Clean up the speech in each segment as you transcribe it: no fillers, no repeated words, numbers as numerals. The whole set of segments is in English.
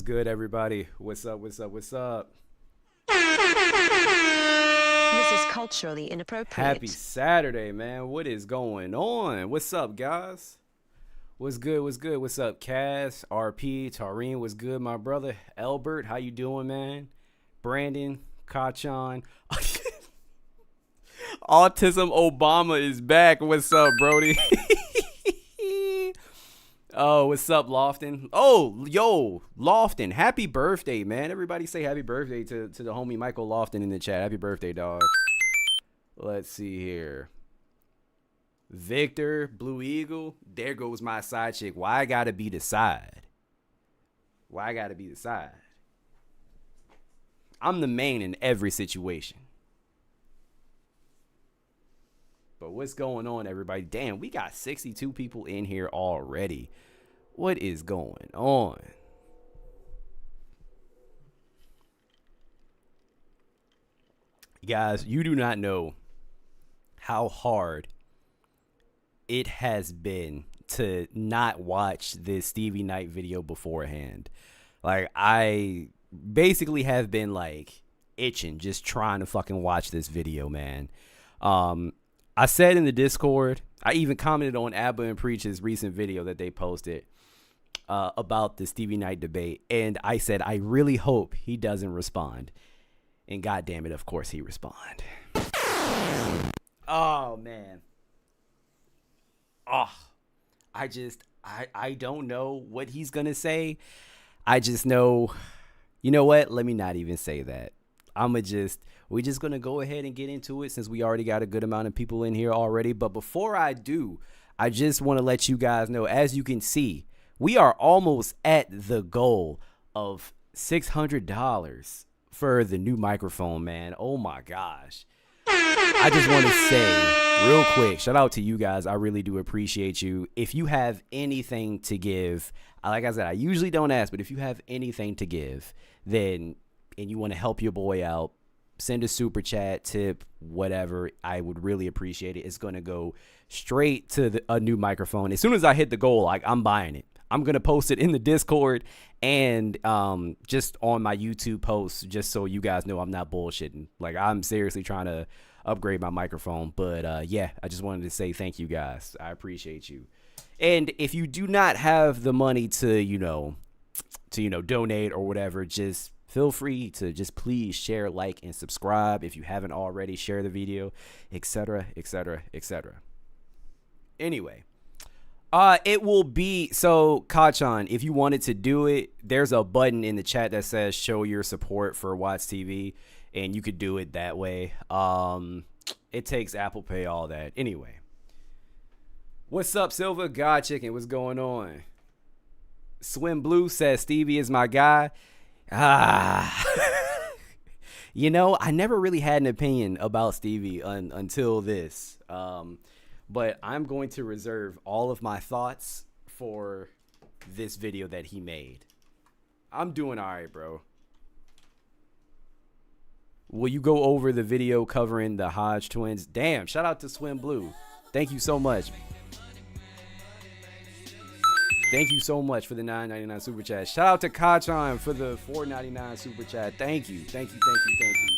good, everybody? What's up? What's up? What's up? This is culturally inappropriate. Happy Saturday, man. What is going on? What's up, guys? What's good? What's good? What's up, Cass, RP, Tareen? What's good, my brother? Albert, how you doing, man? Brandon, Kachan. Autism Obama is back. What's up, Brody? Oh, what's up, Lofton? Oh, yo, Lofton, happy birthday, man. Everybody say happy birthday to the homie Michael Lofton in the chat. Happy birthday, dog. Let's see here. Victor, Blue Eagle. There goes my side chick. Why I gotta be the side? Why I gotta be the side? I'm the main in every situation. But what's going on, everybody? Damn, we got 62 people in here already. What is going on? Guys, you do not know how hard it has been to not watch this Stevie Knight video beforehand. Like, I basically have been, like, itching, just trying to fucking watch this video, man. I said in the Discord, I even commented on Abba and Preach's recent video that they posted about the Stevie Knight debate. And I said, I really hope he doesn't respond. And God damn it, of course he responded. Oh, man. Oh, I don't know what he's going to say. I just know, you know what? Let me not even say that. We're just going to go ahead and get into it since we already got a good amount of people in here already. But before I do, I just want to let you guys know, as you can see, we are almost at the goal of $600 for the new microphone, man. Oh, my gosh. I just want to say real quick, shout out to you guys. I really do appreciate you. If you have anything to give, like I said, I usually don't ask, but if you have anything to give, then and you want to help your boy out, send a super chat, tip, whatever. I would really appreciate it. It's going to go straight to a new microphone. As soon as I hit the goal, like, I'm buying it. I'm going to post it in the Discord and just on my YouTube posts, just so you guys know I'm not bullshitting. Like, I'm seriously trying to upgrade my microphone. But yeah, I just wanted to say thank you guys. I appreciate you. And if you do not have the money to donate or whatever, just feel free to just please share, like, and subscribe if you haven't already. Share the video, etc., etc., etc. Anyway, it will be, so Kachan, if you wanted to do it, there's a button in the chat that says show your support for WattsTV, and you could do it that way. It takes Apple Pay, all that. Anyway, what's up, Silva? God Chicken, what's going on? Swim Blue says Stevie is my guy. You know, I never really had an opinion about Stevie until this. But I'm going to reserve all of my thoughts for this video that he made. I'm doing all right, bro. Will you go over the video covering the Hodge twins? Damn, shout out to Swim Blue. Thank you so much. Thank you so much for the $9.99 super chat. Shout out to Kachan for the $4.99 super chat. Thank you. Thank you. Thank you. Thank you.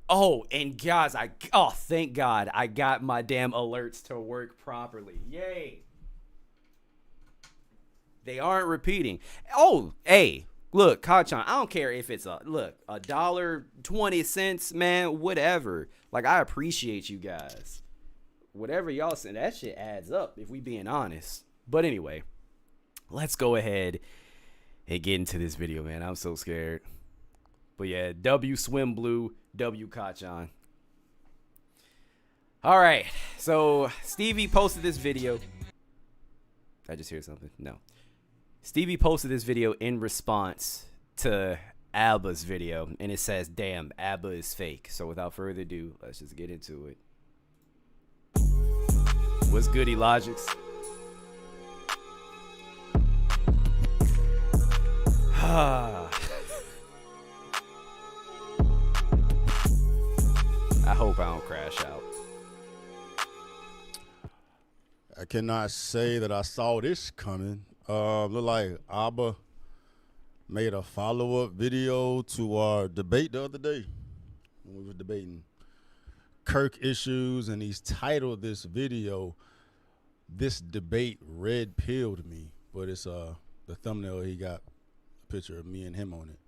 Oh, and guys, thank God I got my damn alerts to work properly. Yay. They aren't repeating. Oh, hey, look, Kachan, I don't care if it's $1.20, man, whatever. Like, I appreciate you guys. Whatever y'all say, that shit adds up if we being honest. But anyway, let's go ahead and get into this video, man. I'm so scared. But yeah, W Swim Blue, W Kachan. All right, so Stevie posted this video. Did I just hear something? No. Stevie posted this video in response to Abba's video, and it says, damn, Abba is fake. So without further ado, let's just get into it. What's good, Elogics? I hope I don't crash out. I cannot say that I saw this coming. Look like Abba made a follow-up video to our debate the other day when we were debating Kirk issues, and he's titled this video, "This Debate Red Pilled Me," but it's the thumbnail, he got a picture of me and him on it.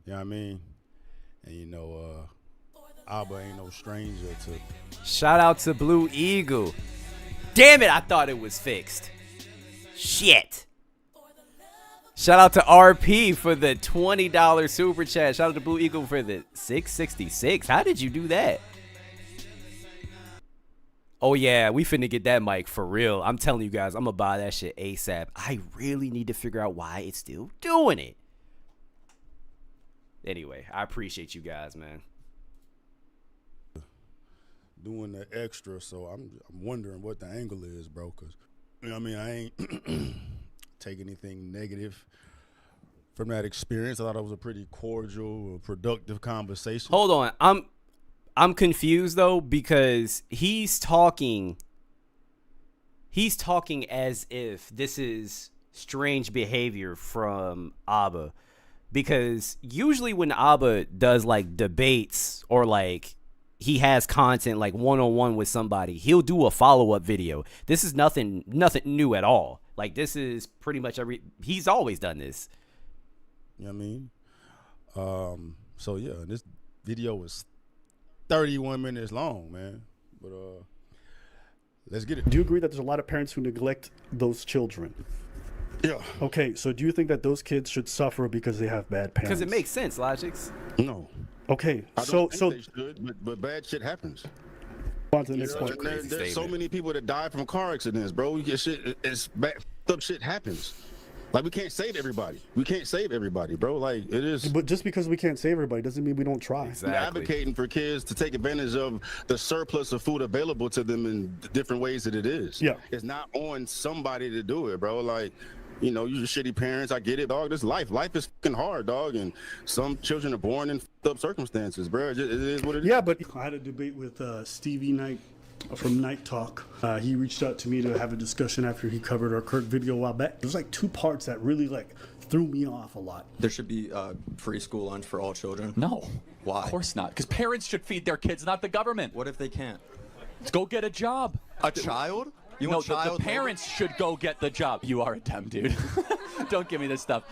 You know what I mean? And you know, Abba ain't no stranger to. Shout out to Blue Eagle. Damn it, I thought it was fixed. Shit. Shout out to RP for the $20 super chat. Shout out to Blue Eagle for the $6.66. How did you do that? Oh yeah, we finna get that mic for real. I'm telling you guys, I'm gonna buy that shit ASAP. I really need to figure out why it's still doing it. Anyway, I appreciate you guys, man. Doing the extra, so I'm wondering what the angle is, bro. Cause you know what I mean, I ain't take anything negative from that experience. I thought it was a pretty cordial, productive conversation. Hold on, I'm confused though, because he's talking as if this is strange behavior from Abba, because usually when Abba does like debates or like he has content like one-on-one with somebody, he'll do a follow-up video. This is nothing new at all. Like, this is pretty much he's always done this. You know what I mean? So yeah, this video was 31 minutes long, man. But let's get it. Do you agree that there's a lot of parents who neglect those children? Yeah. Okay, so do you think that those kids should suffer because they have bad parents? Because it makes sense, Logix. No. Okay, I don't think they should, but bad shit happens. On to the next point. There's so many people that die from car accidents, bro. You get shit. It's bad up shit happens. Like, we can't save everybody. We can't save everybody, bro. Like, it is. But just because we can't save everybody doesn't mean we don't try. Exactly. We're advocating for kids to take advantage of the surplus of food available to them in different ways that it is. Yeah. It's not on somebody to do it, bro. Like, you know, you're shitty parents. I get it, dog. This life. Life is fucking hard, dog. And some children are born in fucked up circumstances, bro. It is what it is. Yeah, but I had a debate with Stevie Knight from Night Talk. He reached out to me to have a discussion after he covered our Kirk video a while back. There's like two parts that really like threw me off a lot. There should be free school lunch for all children. No. Why? Of course not. Because parents should feed their kids, not the government. What if they can't? Let's go get a job. A child? You No, want child the parents should go get the job. You are a dumb dude. Don't give me this stuff.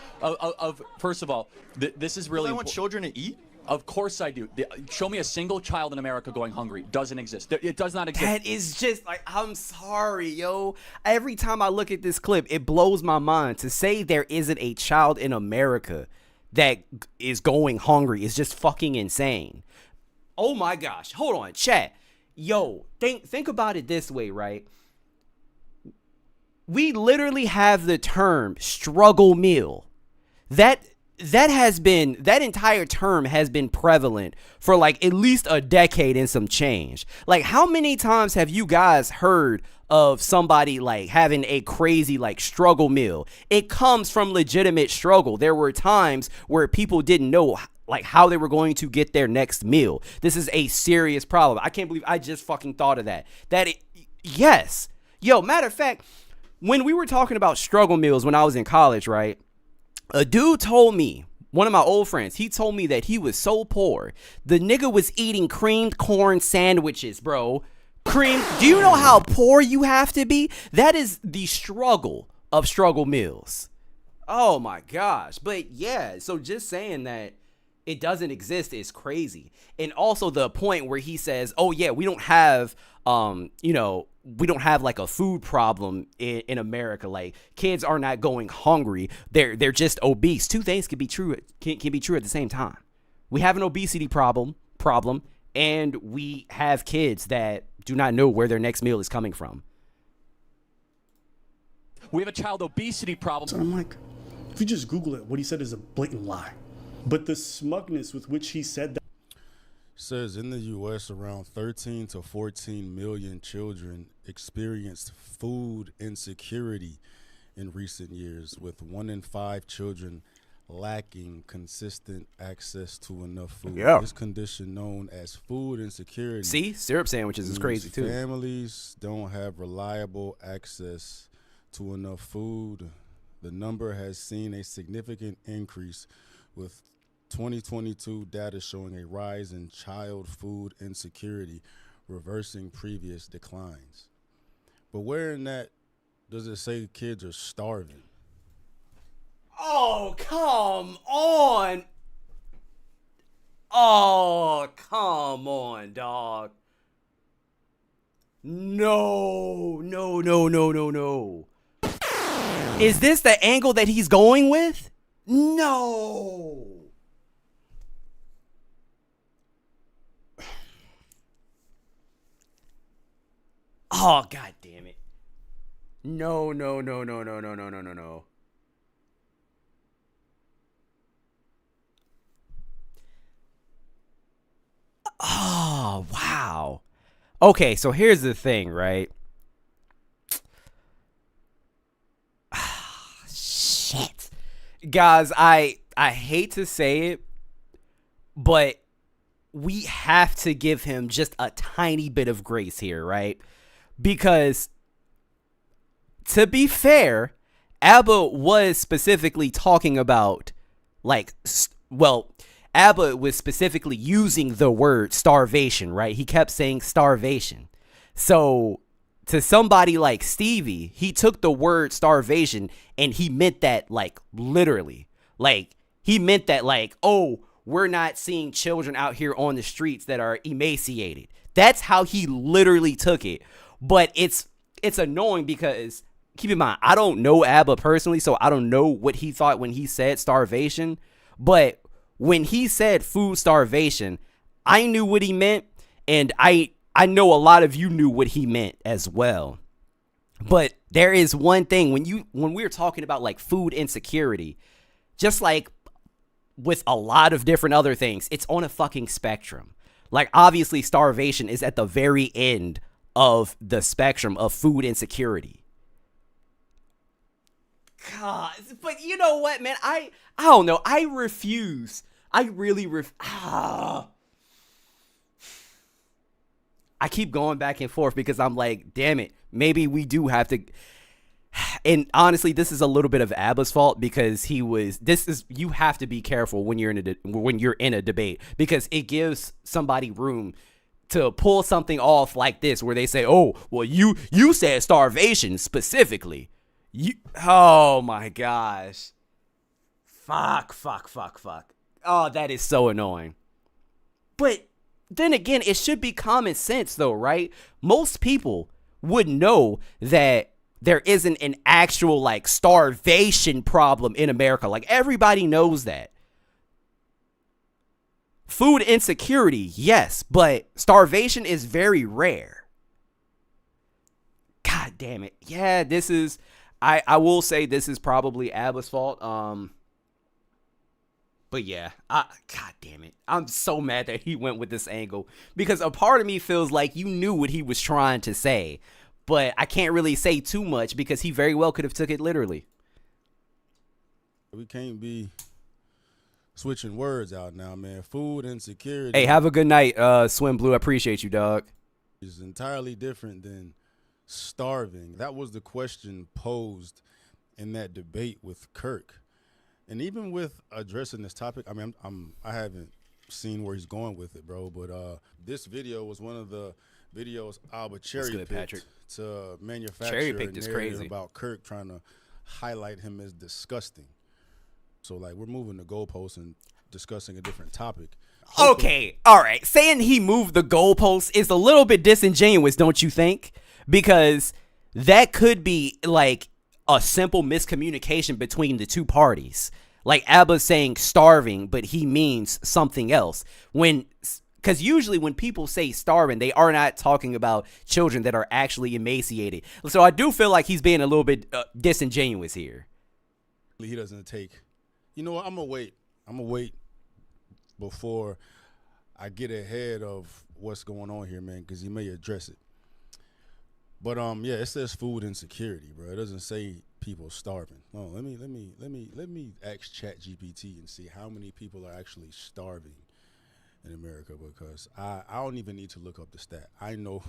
First of all, this is really I want children to eat? Of course I do. Show me a single child in America going hungry. Doesn't exist. It does not exist. That is just like, I'm sorry, yo. Every time I look at this clip, it blows my mind. To say there isn't a child in America that is going hungry is just fucking insane. Oh my gosh. Hold on, chat. Yo, think about it this way, right? We literally have the term struggle meal. That entire term has been prevalent for like at least a decade and some change. Like, how many times have you guys heard of somebody like having a crazy like struggle meal? It comes from legitimate struggle. There were times where people didn't know like how they were going to get their next meal. This is a serious problem. I can't believe I just fucking thought of that. Yes. Yo, matter of fact, when we were talking about struggle meals when I was in college, right? A dude told me, one of my old friends, he told me that he was so poor. The nigga was eating creamed corn sandwiches, bro. Do you know how poor you have to be? That is the struggle of struggle meals. Oh my gosh. But yeah, so just saying that it doesn't exist is crazy. And also the point where he says, oh yeah, we don't have, we don't have like a food problem in America. Like, kids are not going hungry. They're just obese. Two things can be true at the same time. We have an obesity problem, and we have kids that do not know where their next meal is coming from. We have a child obesity problem. So I'm like, if you just Google it, what he said is a blatant lie. But the smugness with which he said that. Says in the U.S. around 13 to 14 million children experienced food insecurity in recent years, with 1 in 5 children lacking consistent access to enough food. Yeah. This condition, known as food insecurity, See, syrup sandwiches is crazy too. Families don't have reliable access to enough food the number has seen a significant increase, with 2022 data showing a rise in child food insecurity, reversing previous declines. But where in that does it say kids are starving? Oh, come on. Oh, come on, dog. No. Is this the angle that he's going with? No. Oh, god damn it. No. Oh, wow. Okay, so here's the thing, right? Shit. Guys, I hate to say it, but we have to give him just a tiny bit of grace here, right? Because to be fair, ABBA was specifically talking about, like, ABBA was specifically using the word starvation, right? He kept saying starvation. So to somebody like Stevie, he took the word starvation and he meant that, like, literally. Like, he meant that, like, oh, we're not seeing children out here on the streets that are emaciated. That's how he literally took it. But it's annoying because, keep in mind, I don't know ABBA personally, so I don't know what he thought when he said starvation. But when he said food starvation, I knew what he meant, and I know a lot of you knew what he meant as well. But there is one thing, when we're talking about, like, food insecurity, just like with a lot of different other things, it's on a fucking spectrum. Like, obviously starvation is at the very end of the spectrum of food insecurity. God, but you know what, man? I don't know. I refuse. I really I keep going back and forth because I'm like, damn it, maybe we do have to. And honestly, this is a little bit of ABBA's fault because you have to be careful when you're in a debate, because it gives somebody room to pull something off like this where they say, oh, well, you said starvation specifically. Oh my gosh. Fuck. Oh, that is so annoying. But then again, it should be common sense though, right? Most people would know that there isn't an actual, like, starvation problem in America. Like, everybody knows that. Food insecurity, yes, but starvation is very rare. God damn it. Yeah, this is, I will say this is probably ABBA's fault. But yeah, god damn it. I'm so mad that he went with this angle, because a part of me feels like you knew what he was trying to say, but I can't really say too much because he very well could have took it literally. We can't be switching words out now, man. Food insecurity. Hey, have a good night, Swim Blue. I appreciate you, dog. Is entirely different than starving. That was the question posed in that debate with Kirk. And even with addressing this topic, I mean, I haven't seen where he's going with it, bro. But this video was one of the videos Alba cherry picked to manufacture a narrative about Kirk trying to highlight him as disgusting. So, like, we're moving the goalposts and discussing a different topic. Okay, all right. Saying he moved the goalposts is a little bit disingenuous, don't you think? Because that could be, like, a simple miscommunication between the two parties. Like, ABBA's saying starving, but he means something else. Because usually when people say starving, they are not talking about children that are actually emaciated. So I do feel like he's being a little bit disingenuous here. He doesn't take, you know what, I'm going to wait before I get ahead of what's going on here, man, because he may address it. But yeah, it says food insecurity, bro. It doesn't say people starving. No, let me ask ChatGPT and see how many people are actually starving in America, because I don't even need to look up the stat. I know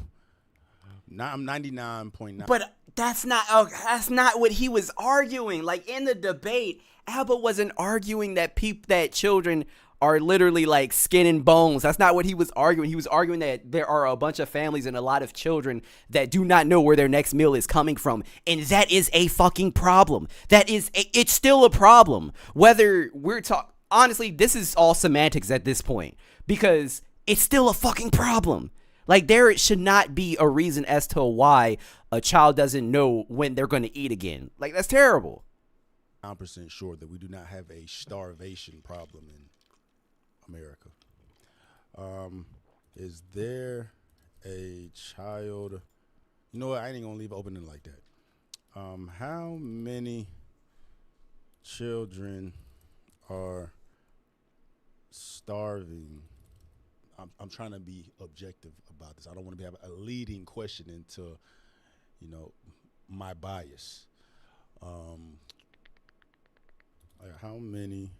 I'm 99.9. But that's not what he was arguing. Like in the debate, Alba wasn't arguing that children are literally like skin and bones. That's not what he was arguing. He was arguing that there are a bunch of families and a lot of children that do not know where their next meal is coming from. And that is a fucking problem. It's still a problem. Whether we're honestly, this is all semantics at this point because it's still a fucking problem. Like there should not be a reason as to why a child doesn't know when they're going to eat again. Like that's terrible. I'm % sure that we do not have a starvation problem in America. Is there a child? You know what? I ain't gonna leave it open like that. How many children are starving? I'm trying to be objective about this. I don't want to have a leading question into, my bias. How many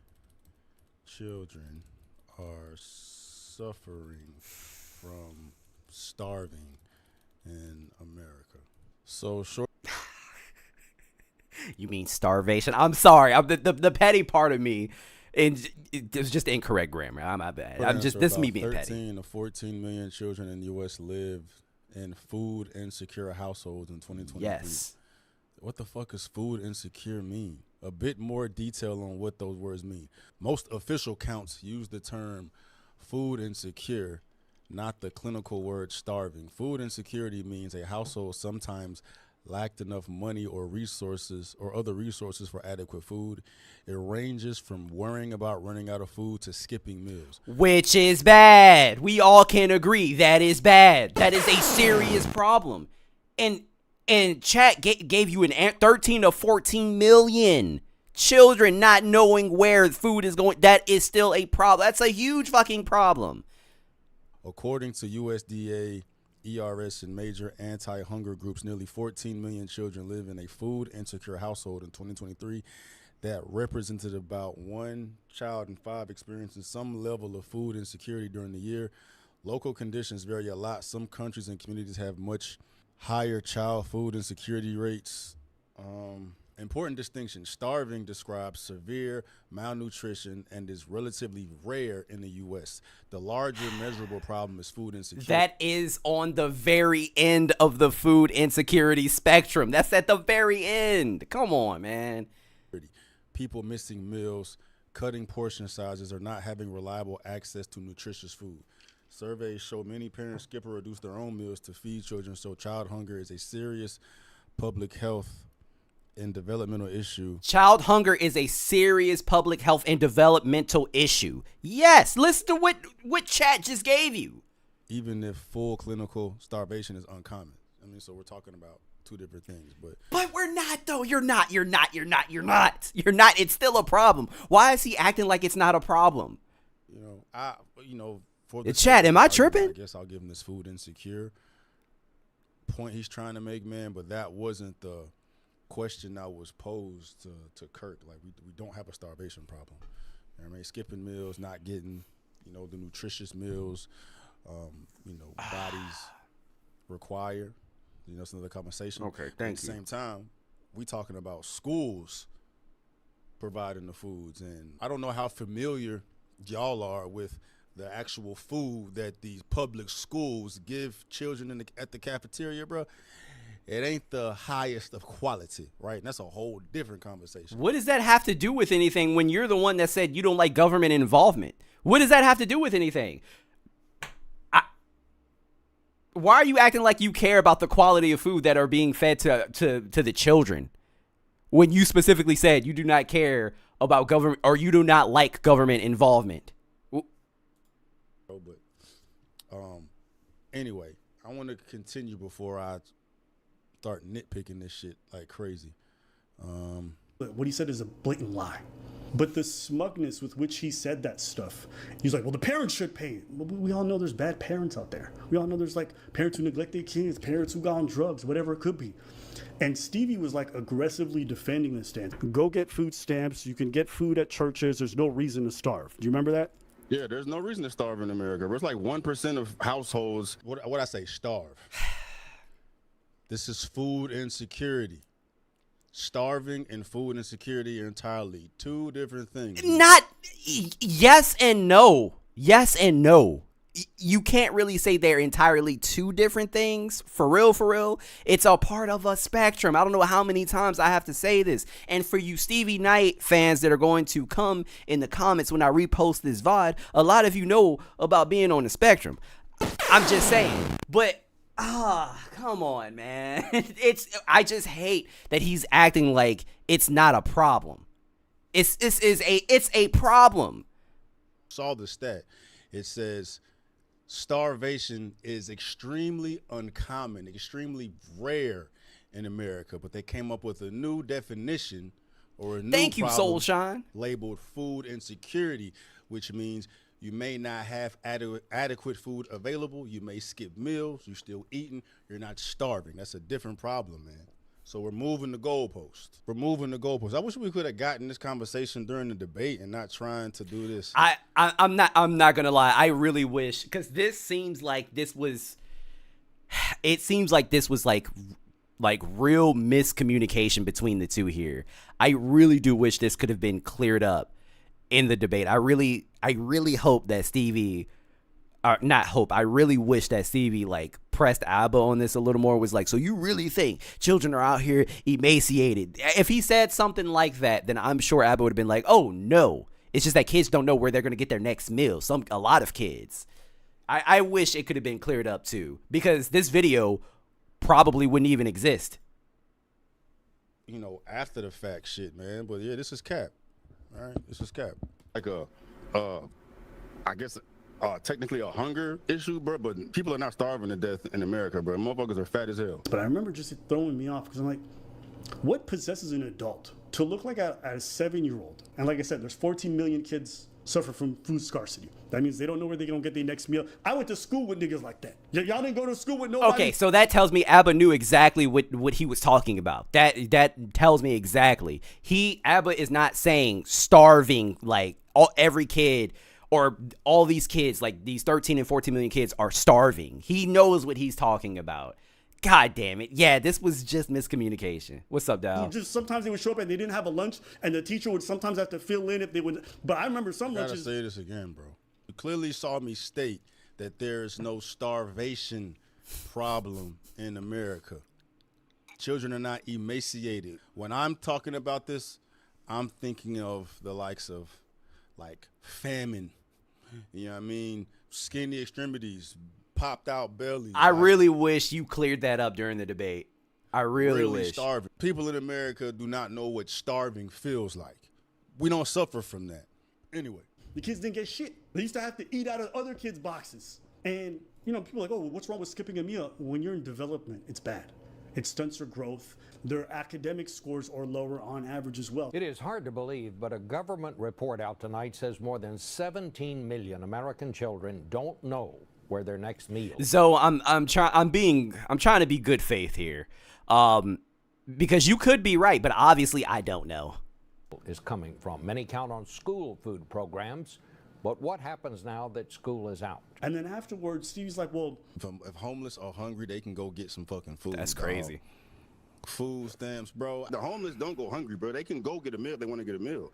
children are suffering from starving in America? So short. You mean starvation? I'm sorry. The petty part of me, and it was just incorrect grammar. I'm not bad. This is me being 13 petty. 13 to 14 million children in the U.S. live in food insecure households in 2023. Yes. What the fuck does food insecure mean? A bit more detail on what those words mean. Most official counts use the term food insecure, not the clinical word starving. Food insecurity means a household sometimes lacked enough money or resources or other resources for adequate food. It ranges from worrying about running out of food to skipping meals. Which is bad. We all can agree that is bad. That is a serious problem. And chat gave you an 13 to 14 million children not knowing where food is going. That is still a problem. That's a huge fucking problem. According to USDA, ERS, and major anti-hunger groups, nearly 14 million children live in a food insecure household in 2023. That represented about 1 child in 5 experiencing some level of food insecurity during the year. Local conditions vary a lot. Some countries and communities have much higher child food insecurity rates. Important distinction: starving describes severe malnutrition and is relatively rare in the U.S. The larger measurable problem is food insecurity. That is on the very end of the food insecurity spectrum. That's at the very end. Come on, man. People missing meals, cutting portion sizes, or not having reliable access to nutritious food. Surveys show many parents skip or reduce their own meals to feed children, so child hunger is a serious public health and developmental issue. Child hunger is a serious public health and developmental issue. Yes, listen to what chat just gave you. Even if full clinical starvation is uncommon. I mean, so we're talking about two different things, but we're not though. You're not. It's still a problem. Why is he acting like it's not a problem? For the chat, am I tripping? I guess I'll give him this food insecure point he's trying to make, man, but that wasn't the question that was posed to Kirk. Like, we don't have a starvation problem. You know what I mean? Skipping meals, not getting, the nutritious meals, bodies require. It's another conversation. Okay, thank At the you. same time, we talking about schools providing the foods, and I don't know how familiar y'all are with the actual food that these public schools give children at the cafeteria, bro. It ain't the highest of quality, right? And that's a whole different conversation. What does that have to do with anything when you're the one that said you don't like government involvement? What does that have to do with anything? Why are you acting like you care about the quality of food that are being fed to the children when you specifically said you do not care about government or you do not like government involvement? Anyway, I want to continue before I start nitpicking this shit like crazy. What he said is a blatant lie. But the smugness with which he said that stuff, he's like, well, the parents should pay it. Well, we all know there's bad parents out there. We all know there's like parents who neglect their kids, parents who got on drugs, whatever it could be. And Stevie was like aggressively defending this stance. Go get food stamps. You can get food at churches. There's no reason to starve. Do you remember that? Yeah, there's no reason to starve in America. It's like 1% of households. What I say, starve. This is food insecurity. Starving and food insecurity are entirely two different things. Not yes and no. Yes and no. You can't really say they're entirely two different things. For real, for real. It's a part of a spectrum. I don't know how many times I have to say this. And for you Stevie Knight fans that are going to come in the comments when I repost this VOD, a lot of you know about being on the spectrum. I'm just saying. But come on, man. I just hate that he's acting like it's not a problem. It's a problem. Saw the stat. It says starvation is extremely uncommon, extremely rare in America, but they came up with a new definition or a new Thank you, problem Soulshine. labeled food insecurity, which means you may not have adequate food available. You may skip meals. You're still eating. You're not starving. That's a different problem, man. So we're moving the goalposts. We're moving the goalposts. I wish we could have gotten this conversation during the debate and not trying to do this. I'm not gonna lie. I really wish, because this seems like this was. It seems like this was like real miscommunication between the two here. I really do wish this could have been cleared up in the debate. I really hope that Stevie, not hope, I really wish that Stevie like pressed Abba on this a little more, was like, so you really think children are out here emaciated? If he said something like that, then I'm sure Abba would have been like, oh no, it's just that kids don't know where they're going to get their next meal. A lot of kids. I wish it could have been cleared up too, because this video probably wouldn't even exist. You know, after the fact shit, man. But yeah, this is cap. All right, this is cap. Like I guess technically a hunger issue, bro, but people are not starving to death in America, bro. Motherfuckers are fat as hell. But I remember just throwing me off because I'm like, what possesses an adult to look like a 7-year-old? And like I said, there's 14 million kids suffer from food scarcity. That means they don't know where they're going to get their next meal. I went to school with niggas like that. Y'all didn't go to school with nobody. Okay, so that tells me Abba knew exactly what he was talking about. That tells me exactly. Abba is not saying starving like every kid or all these kids, like these 13 and 14 million kids are starving. He knows what he's talking about. God damn it. Yeah, this was just miscommunication. What's up, Dow? Just sometimes they would show up and they didn't have a lunch, and the teacher would sometimes have to fill in if they would. But I remember some I gotta lunches. say this again, bro. You clearly saw me state that there is no starvation problem in America. Children are not emaciated. When I'm talking about this, I'm thinking of the likes of like famine. You know what I mean? Skinny extremities, popped out bellies. I really wish you cleared that up during the debate. I really wish. Starving. People in America do not know what starving feels like. We don't suffer from that. Anyway. The kids didn't get shit. They used to have to eat out of other kids' boxes. And, you know, people are like, oh, what's wrong with skipping a meal? When you're in development, it's bad. It stunts your growth. Their academic scores are lower on average as well. It is hard to believe, but a government report out tonight says more than 17 million American children don't know where their next meal. So I'm trying to be good faith here, because you could be right, but obviously I don't know. Is coming from. Many count on school food programs, but what happens now that school is out? And then afterwards, Stevie's like, well, if homeless are hungry, they can go get some fucking food. That's crazy. Dog. Food stamps, bro. The homeless don't go hungry, bro. They can go get a meal if they want to get a meal.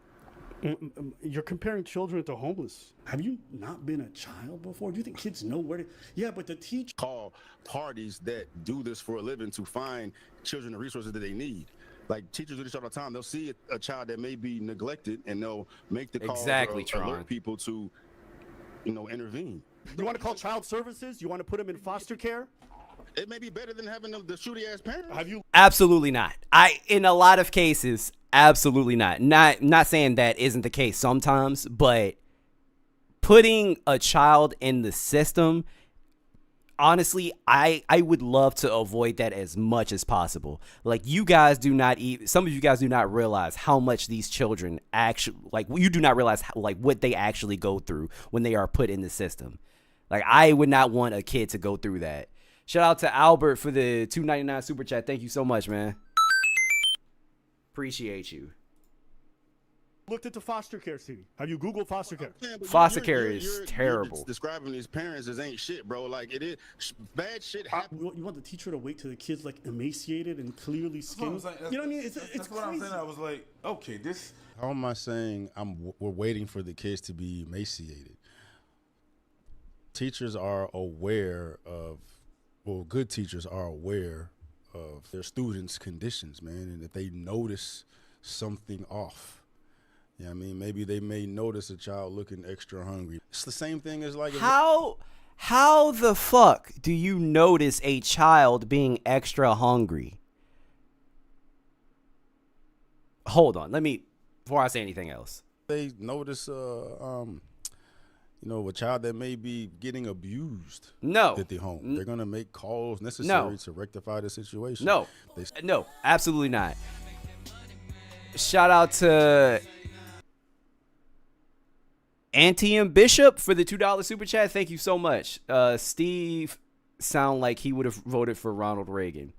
You're comparing children to homeless. Have you not been a child before? Do you think kids know where to? Yeah, but the teacher Call parties that do this for a living to find children the resources that they need. Like teachers do this all the time. They'll see a child that may be neglected and they'll make the call Exactly, to alert Tron. people to, intervene. You want to call child services? You want to put them in foster care? It may be better than having the shooty ass parents. Have you? Absolutely not. In a lot of cases, absolutely not. Not saying that isn't the case sometimes, but putting a child in the system, honestly, I would love to avoid that as much as possible. Like, some of you guys do not realize how much these children actually, like, you do not realize what they actually go through when they are put in the system. Like, I would not want a kid to go through that. Shout out to Albert for the $2.99 super chat. Thank you so much, man. Appreciate you. looked into foster care, Stevie? Have you Googled foster care? Yeah, but Foster care is you're terrible. describing these parents as ain't shit, bro. Like it is bad shit happens. You want the teacher to wait till the kid's like emaciated and clearly skinned? You know what I mean? It's That's what I'm crazy. saying. I was like, okay, this. How am I saying we're waiting for the kids to be emaciated? Teachers are aware of, well, good teachers are aware of their students' conditions, man, and if they notice something off, you know what I mean? Maybe they may notice a child looking extra hungry. It's the same thing as like How the fuck do you notice a child being extra hungry? Hold on, before I say anything else. they notice a child that may be getting abused at the home. They're gonna make calls necessary to rectify the situation. No, absolutely not. Shout out to Antium Bishop for the $2 super chat. Thank you so much. Steve sound like he would have voted for Ronald Reagan.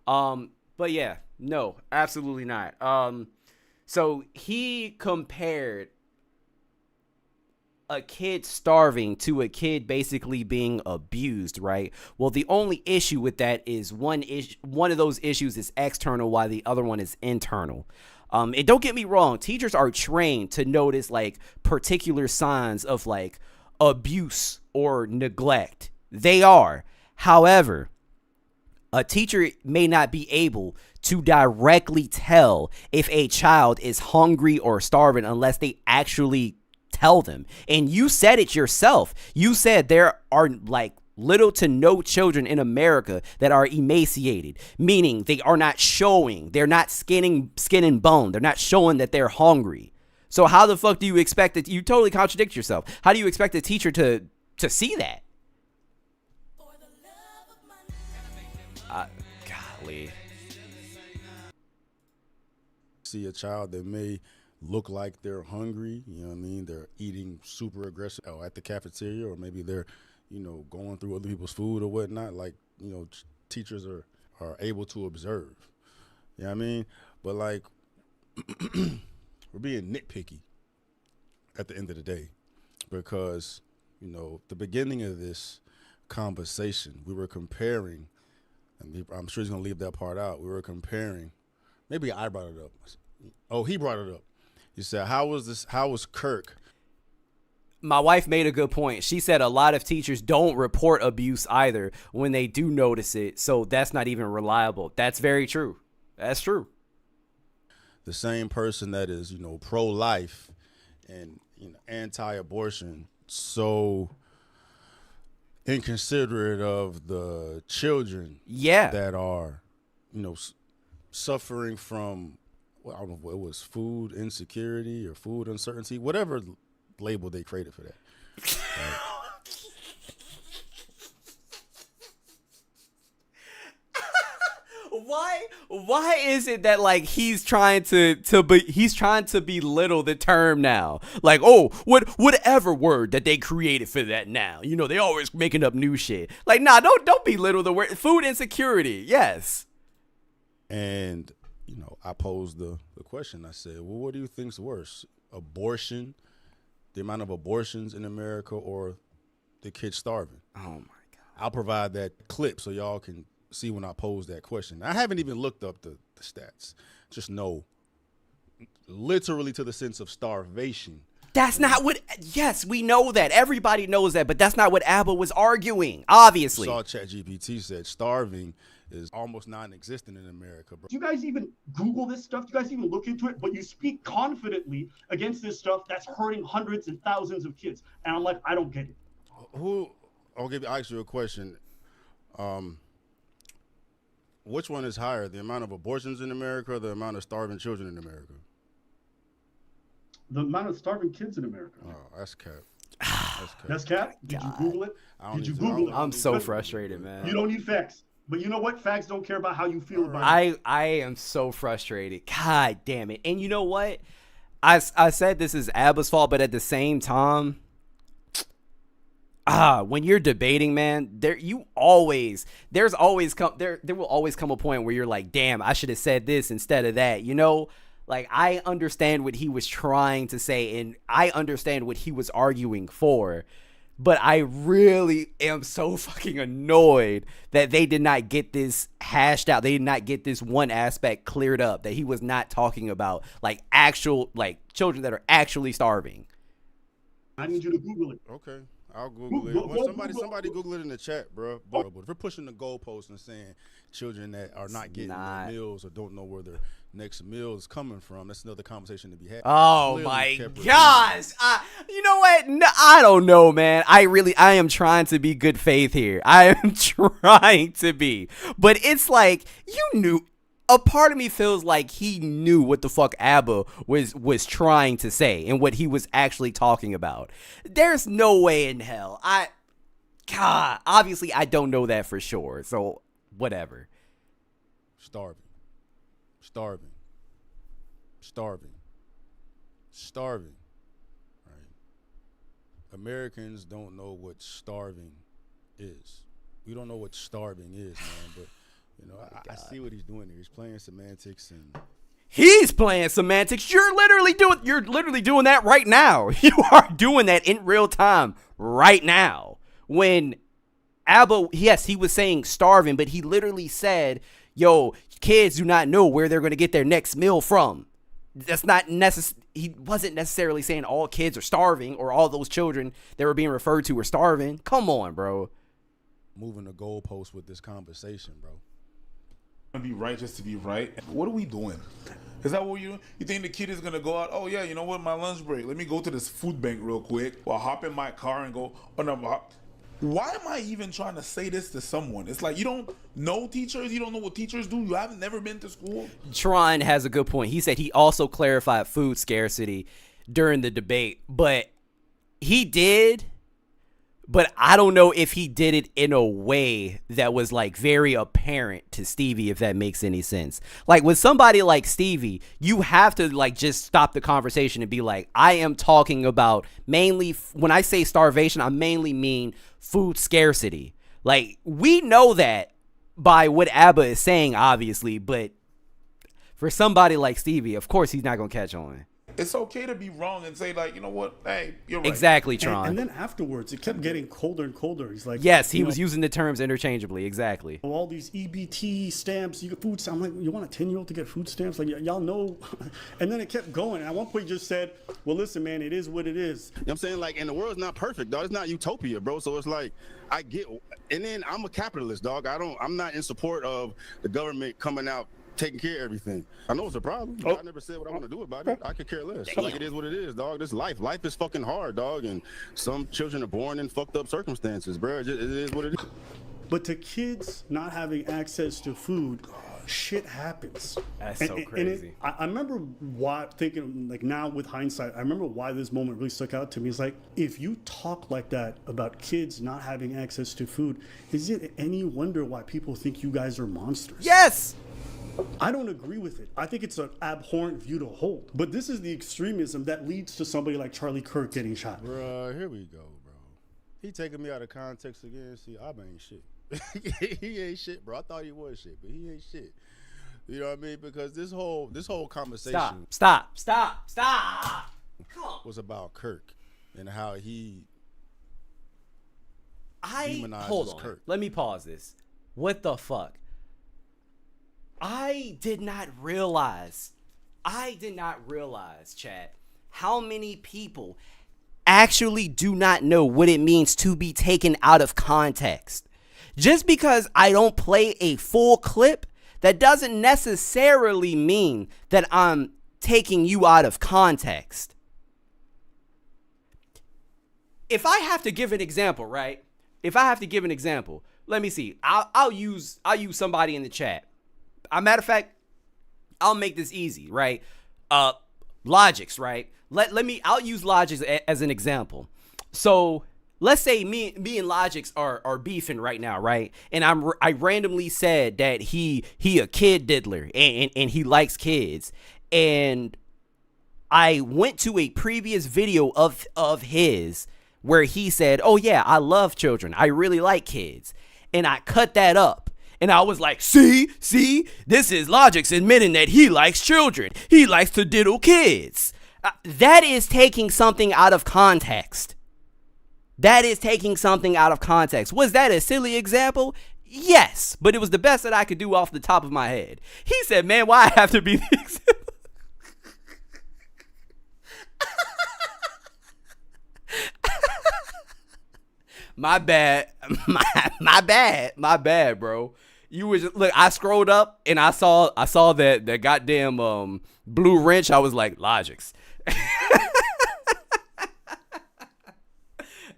But yeah, no, absolutely not. So he compared a kid starving to a kid basically being abused, right? Well, the only issue with that is one of those issues is external while the other one is internal. And don't get me wrong, teachers are trained to notice like particular signs of like abuse or neglect. They are. However, a teacher may not be able to directly tell if a child is hungry or starving unless they actually tell them. And you said it yourself. You said there are like little to no children in America that are emaciated, meaning they are not showing, they're not skin and bone. They're not showing that they're hungry. So how the fuck do you expect it? You totally contradict yourself. How do you expect a teacher to see that? Golly. See a child that may look like they're hungry, you know what I mean? They're eating super aggressive at the cafeteria, or maybe they're, going through other people's food or whatnot. Like, teachers are able to observe. You know what I mean? But like, we're being nitpicky at the end of the day, because, the beginning of this conversation, we were comparing, and I'm sure he's going to leave that part out. We were comparing, maybe I brought it up. Oh, he brought it up. He said, how was Kirk? My wife made a good point. She said a lot of teachers don't report abuse either when they do notice it. So that's not even reliable. That's very true. That's true. The same person that is, pro-life and anti-abortion, so inconsiderate of the children that are, suffering from, I don't know what it was, food insecurity or food uncertainty, whatever label they created for that. Why is it that like he's trying to belittle the term now? Like, whatever word that they created for that now. They always making up new shit. Like, nah, don't belittle the word food insecurity. Yes. And I posed the question. I said, well, what do you think's worse? Abortion, the amount of abortions in America, or the kids starving? Oh my God. I'll provide that clip so y'all can see when I pose that question. I haven't even looked up the stats. Just know, literally to the sense of starvation. That's not what, yes, we know that. Everybody knows that, but that's not what Abba was arguing, obviously. Saw ChatGPT said starving is almost non-existent in America, bro. Do you guys even Google this stuff? Do you guys even look into it? But you speak confidently against this stuff that's hurting hundreds and thousands of kids. And I'm like, I don't get it. I'll ask you a question. Which one is higher, the amount of abortions in America or the amount of starving children in America? The amount of starving kids in America. Oh, that's cap. That's cap? Did you Google it? Did you Google it? I'm so frustrated, man. You don't need facts. But you know what? Facts don't care about how you feel about it. I am so frustrated. God damn it. And you know what? I said this is Abba's fault, but at the same time, when you're debating, man, there will always come a point where you're like, damn, I should have said this instead of that. Like, I understand what he was trying to say, and I understand what he was arguing for. But I really am so fucking annoyed that they did not get this hashed out. They did not get this one aspect cleared up, that he was not talking about like actual, like, children that are actually starving. I need you to Google it. Okay, I'll Google it. Well, somebody Google it in the chat, bro. But if we're pushing the goalposts and saying children that are not getting their meals or don't know where their next meal is coming from, that's another conversation to be had. Oh my gosh! You know what? No, I don't know, man. I am trying to be good faith here. I am trying to be, but it's like, you knew. A part of me feels like he knew what the fuck ABBA was trying to say and what he was actually talking about. There's no way in hell. God, obviously I don't know that for sure. So whatever. Starving. Right. Americans don't know what starving is. We don't know what starving is, man, but you know, I see what he's doing here. He's playing semantics and he's playing semantics. You're literally doing that right now. You are doing that in real time right now. When ABBA, yes, he was saying starving, but he literally said, yo, kids do not know where they're going to get their next meal from. That's not he wasn't necessarily saying all kids are starving or all those children that were being referred to were starving. Come on, bro. Moving the goalpost with this conversation, bro. Be right just to be right. What are we doing? Is that what you think the kid is gonna go out? Oh yeah, you know what? My lunch break. Let me go to this food bank real quick. Or hop in my car and go. Oh no, why am I even trying to say this to someone? It's like, you don't know teachers. You don't know what teachers do. You haven't never been to school. Tron has a good point. He said he also clarified food scarcity during the debate, but he did. But I don't know if he did it in a way that was like very apparent to Stevie, if that makes any sense. Like with somebody like Stevie, you have to like just stop the conversation and be like, I am talking about mainly, when I say starvation, I mainly mean food scarcity. Like, we know that by what ABBA is saying, obviously, but for somebody like Stevie, of course he's not going to catch on. It's okay to be wrong and say, like, you know what? Hey, you're right. Exactly, Tron. And then afterwards, it kept getting colder and colder. He's like, yes, he was using the terms interchangeably. Exactly. All these EBT stamps, you get food stamps. I'm like, you want a 10-year-old to get food stamps? Like, y'all know. And then it kept going. And at one point, he just said, well, listen, man, it is what it is. You know what I'm saying? Like, and the world's not perfect, dog. It's not utopia, bro. So it's like, I get, and then I'm a capitalist, dog. I'm not in support of the government coming out taking care of everything. I know it's a problem. I never said what I want to do about it. I could care less. Like, it is what it is, dog. This life. Life is fucking hard, dog. And some children are born in fucked up circumstances, bro. It is what it is. But to kids not having access to food, shit happens. That's so crazy. I remember thinking, like, now with hindsight, I remember why this moment really stuck out to me. It's like, if you talk like that about kids not having access to food, is it any wonder why people think you guys are monsters? Yes! I don't agree with it. I think it's an abhorrent view to hold. But this is the extremism that leads to somebody like Charlie Kirk getting shot. Bruh, here we go, bro. He taking me out of context again. See, I ain't shit. He ain't shit, bro. I thought he was shit, but he ain't shit. You know what I mean? Because this whole conversation Stop. was about Kirk and how he demonizes hold on. Kirk. Let me pause this. What the fuck? I did not realize, chat, how many people actually do not know what it means to be taken out of context. Just because I don't play a full clip, that doesn't necessarily mean that I'm taking you out of context. If I have to give an example, right? Let me see. I'll use somebody in the chat. Matter of fact, I'll make this easy, right? Logix, right? I'll use Logix as an example. So let's say me and Logix are beefing right now, right? And I randomly said that he a kid diddler and he likes kids. And I went to a previous video of his where he said, oh yeah, I love children. I really like kids. And I cut that up. And I was like, see, this is Logic's admitting that he likes children. He likes to diddle kids. That is taking something out of context. That is taking something out of context. Was that a silly example? Yes, but it was the best that I could do off the top of my head. He said, man, why I have to be the example? My bad, bro. You was look. I scrolled up and I saw that goddamn blue wrench. I was like, Logics.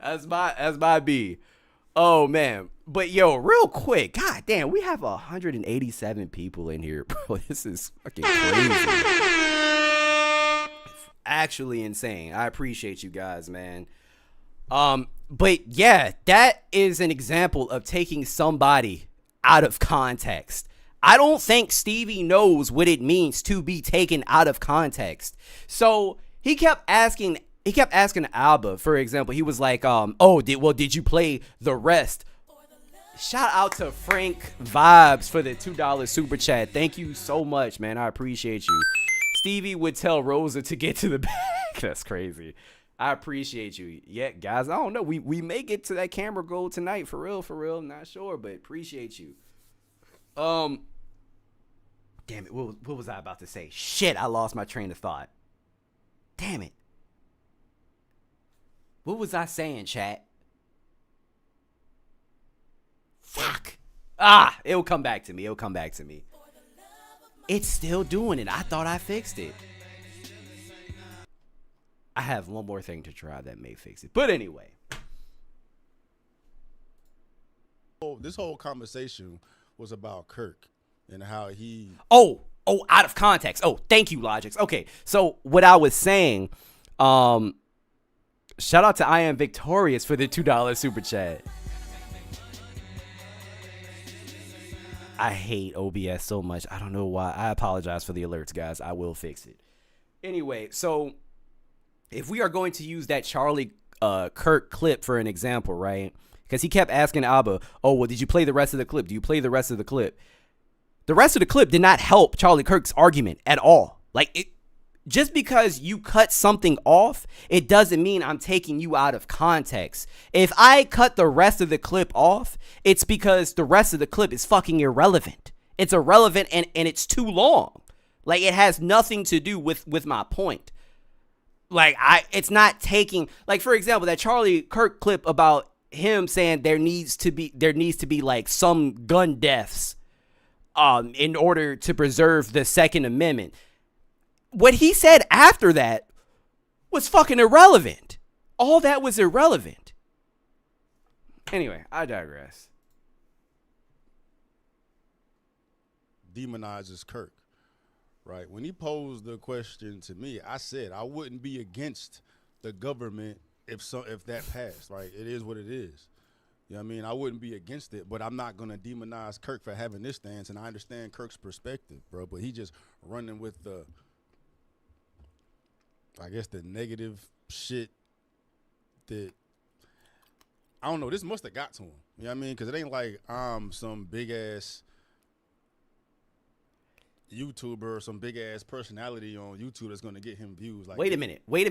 That's my B. Oh man, but yo, real quick, god damn, we have 187 people in here, bro. This is fucking crazy. It's actually insane. I appreciate you guys, man. But yeah, that is an example of taking somebody out of context. I don't think Stevie knows what it means to be taken out of context. So he kept asking Alba, for example, he was like, did you play the rest? Shout out to Frank Vibes for the $2 super chat. Thank you so much, man. I appreciate you. Stevie would tell Rosa to get to the back. That's crazy. I appreciate you. Yeah, guys, I don't know. We may get to that camera goal tonight, for real. Not sure, but appreciate you. Damn it. What was I about to say? Shit, I lost my train of thought. Damn it. What was I saying, chat? Fuck. It'll come back to me. It's still doing it. I thought I fixed it. I have one more thing to try that may fix it. But anyway. This whole conversation was about Kirk and how he... Oh, out of context. Oh, thank you, Logics. Okay, so what I was saying, shout out to I Am Victorious for the $2 super chat. I hate OBS so much. I don't know why. I apologize for the alerts, guys. I will fix it. Anyway, so... if we are going to use that Charlie Kirk clip for an example, right? Because he kept asking Abba, oh, well, did you play the rest of the clip? Do you play the rest of the clip? The rest of the clip did not help Charlie Kirk's argument at all. Just because you cut something off, it doesn't mean I'm taking you out of context. If I cut the rest of the clip off, it's because the rest of the clip is fucking irrelevant. It's irrelevant and it's too long. It has nothing to do with my point. It's not taking, for example, that Charlie Kirk clip about him saying there needs to be some gun deaths in order to preserve the Second Amendment. What he said after that was fucking irrelevant. All that was irrelevant. Anyway, I digress. Demonizes Kirk. Right. When he posed the question to me, I said I wouldn't be against the government if that passed. Right. It is what it is. You know what I mean? I wouldn't be against it, but I'm not going to demonize Kirk for having this stance. And I understand Kirk's perspective, bro. But he just running with the negative shit that, I don't know. This must have got to him. You know what I mean? Because it ain't like I'm some big ass YouTuber or some big ass personality on YouTube that's gonna get him views. Wait a minute. What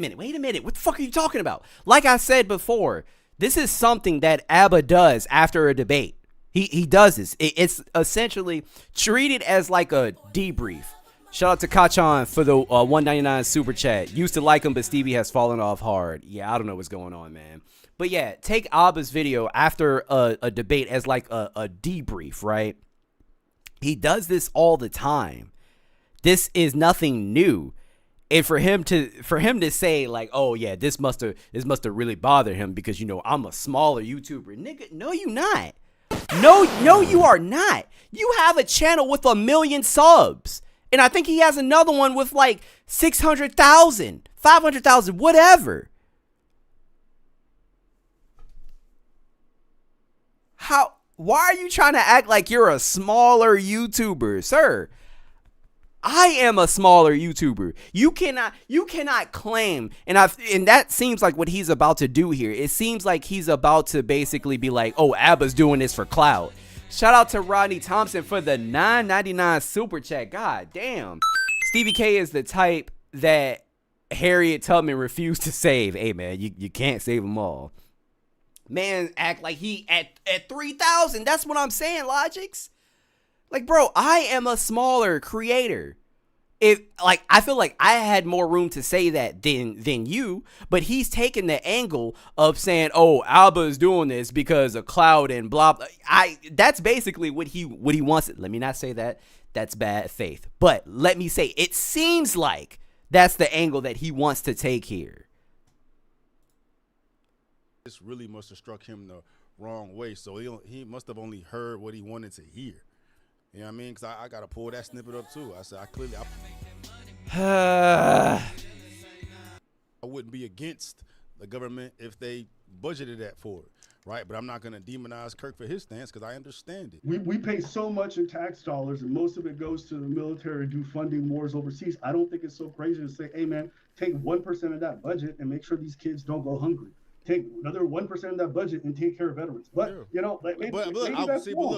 the fuck are you talking about? Like I said before, this is something that Abba does after a debate. He does this. It's essentially treated as like a debrief. Shout out to Kachan for the $1.99 super chat. Used to like him, but Stevie has fallen off hard. Yeah, I don't know what's going on, man. But yeah, take Abba's video after a debate as like a debrief, right? He does this all the time. This is nothing new. And for him to say oh yeah, this must have really bothered him because I'm a smaller YouTuber. Nigga, no you not. No you are not. You have a channel with 1 million subs. And I think he has another one with 600,000, 500,000, whatever. Why are you trying to act like you're a smaller YouTuber, sir? I am a smaller YouTuber. You cannot claim, and that seems like what he's about to do here. It seems like he's about to basically be like, oh, Abba's doing this for clout. Shout out to Rodney Thompson for the $9.99 super chat. God damn. Stevie K is the type that Harriet Tubman refused to save. Hey, man, you can't save them all. Man, act like he at 3,000. That's what I'm saying, Logix. Like, bro, I am a smaller creator. I feel like I had more room to say that than you, but he's taking the angle of saying, "Oh, Alba is doing this because of cloud and blah blah." That's basically what he wants. Let me not say that. That's bad faith. But let me say, it seems like that's the angle that he wants to take here. This really must have struck him the wrong way. So he must have only heard what he wanted to hear. You know what I mean? Because I got to pull that snippet up, too. I said, I wouldn't be against the government if they budgeted that for it, right? But I'm not going to demonize Kirk for his stance because I understand it. We pay so much in tax dollars, and most of it goes to the military to do funding wars overseas. I don't think it's so crazy to say, hey, man, take 1% of that budget and make sure these kids don't go hungry. Take another 1% of that budget and take care of veterans. But, you know, like maybe that's wrong.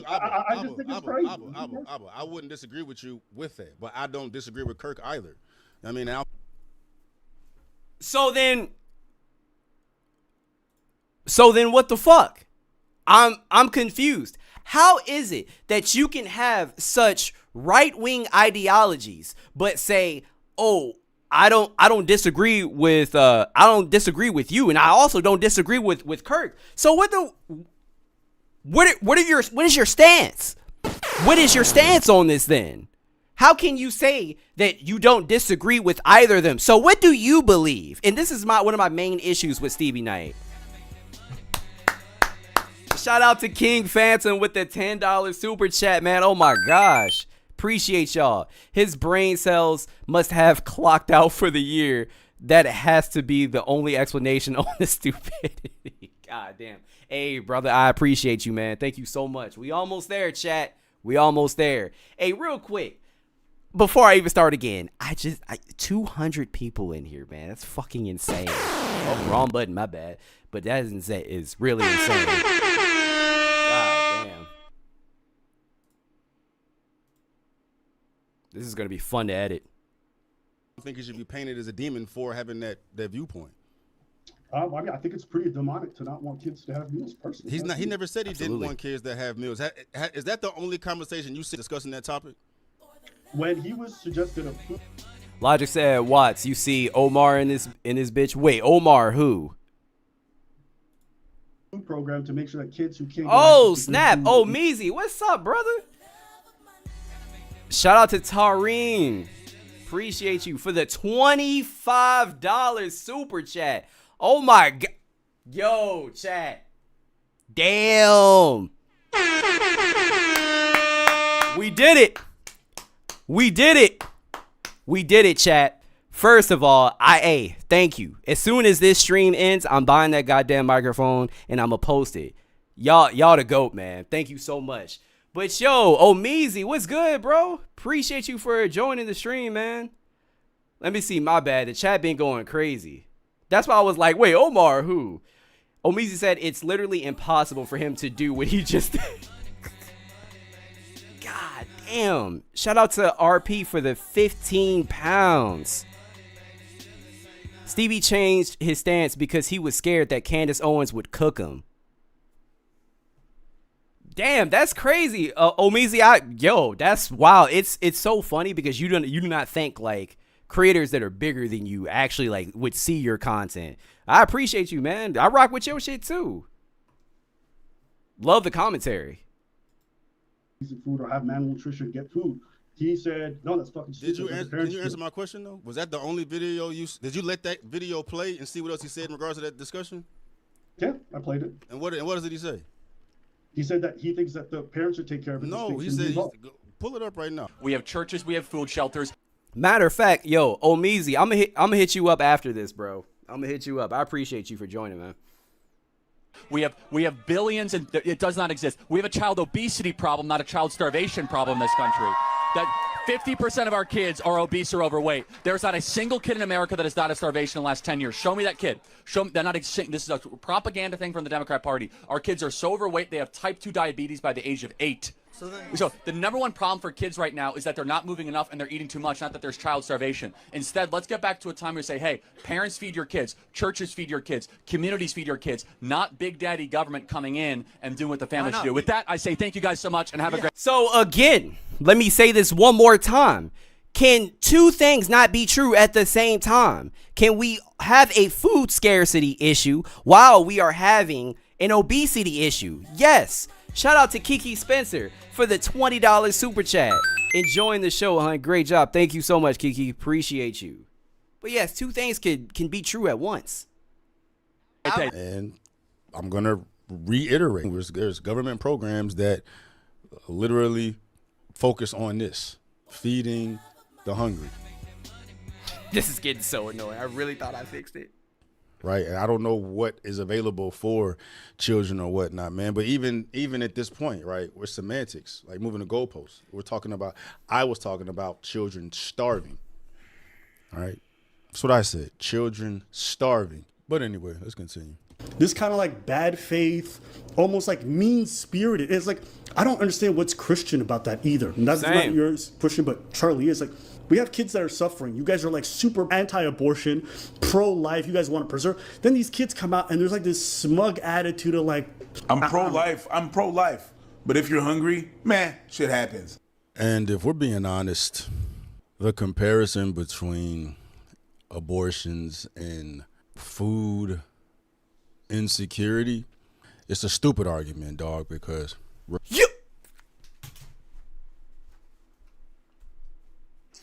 I just think it's crazy. I wouldn't disagree with you with that, but I don't disagree with Kirk either. I mean, So then what the fuck? I'm confused. How is it that you can have such right-wing ideologies but say, "Oh, I don't disagree with you, and I also don't disagree with Kirk." So what is your stance? What is your stance on this then? How can you say that you don't disagree with either of them? So what do you believe? And this is one of my main issues with Stevie Knight. Shout out to King Phantom with the $10 super chat, man. Oh my gosh. Appreciate y'all. His brain cells must have clocked out for the year. That has to be the only explanation on the stupidity. God damn. Hey, brother, I appreciate you, man. Thank you so much. We almost there, chat. We almost there. Hey, real quick, before I even start again, 200 people in here, man. That's fucking insane. Oh, wrong button, my bad. But that is really insane. God damn. This is going to be fun to edit. I think he should be painted as a demon for having that viewpoint. I mean, I think it's pretty demonic to not want kids to have meals personally. He never said he Absolutely. didn't want kids to have meals. Is that the only conversation you see discussing that topic? When he was suggested a food Logic said, Watts, you see Omar in this bitch? Wait, Omar who? program to make sure that kids who can't. Oh, snap. Oh, Meezy. What's up, brother? Shout out to Tareen. Appreciate you for the $25 super chat. Oh, my God. Yo, chat. Damn. We did it. We did it. We did it, chat. First of all, thank you. As soon as this stream ends, I'm buying that goddamn microphone and I'm gonna post it. Y'all the GOAT, man. Thank you so much. But yo, Omeezy, what's good, bro? Appreciate you for joining the stream, man. Let me see, my bad. The chat been going crazy. That's why I was like, wait, Omar, who? Omeezy said it's literally impossible for him to do what he just did. God damn. Shout out to RP for the 15 pounds. Stevie changed his stance because he was scared that Candace Owens would cook him. Damn, that's crazy. Omeezy, that's wild. It's so funny because you do not think like creators that are bigger than you actually like would see your content. I appreciate you, man. I rock with your shit too. Love the commentary. Food or have malnutrition, get food. He said, "No, that's fucking stupid." Can you answer my question though? Was that the only video did you let that video play and see what else he said in regards to that discussion? Yeah, I played it. And what did he say? He said that he thinks that the parents should take care of it. No, he said pull it up right now. We have churches, we have food shelters. Matter of fact, yo, Omeezy, I'm gonna hit you up after this, bro. I'm gonna hit you up. I appreciate you for joining, man. We have billions, and it does not exist. We have a child obesity problem, not a child starvation problem in this country. That 50% of our kids are obese or overweight. There's not a single kid in America that has died of starvation in the last 10 years. Show me that kid. Show me. They're not. This is a propaganda thing from the Democrat Party. Our kids are so overweight they have type 2 diabetes by the age of 8. So the number one problem for kids right now is that they're not moving enough and they're eating too much, not that there's child starvation. Instead, let's get back to a time where we say, hey, parents feed your kids, churches feed your kids, communities feed your kids, not big daddy government coming in and doing what the family should do. With that, I say thank you guys so much and have a great... So again, let me say this one more time. Can two things not be true at the same time? Can we have a food scarcity issue while we are having an obesity issue? Yes. Shout out to Kiki Spencer for the $20 super chat. Enjoying the show, huh? Great job. Thank you so much, Kiki. Appreciate you. But yes, two things can be true at once. And I'm going to reiterate, there's government programs that literally focus on this, feeding the hungry. This is getting so annoying. I really thought I fixed it. Right, and I don't know what is available for children or whatnot, man. But even at this point, right, we're semantics, like moving the goalposts. I was talking about children starving. All right, that's what I said, children starving. But anyway, let's continue. This kind of like bad faith, almost like mean-spirited. It's like, I don't understand what's Christian about that either. And that's not your Christian, but Charlie is like, we have kids that are suffering. You guys are like super anti-abortion, pro-life. You guys want to preserve. Then these kids come out and there's like this smug attitude of like, I'm pro-life. I'm pro-life. But if you're hungry, man, shit happens. And if we're being honest, the comparison between abortions and food insecurity, it's a stupid argument, dog, because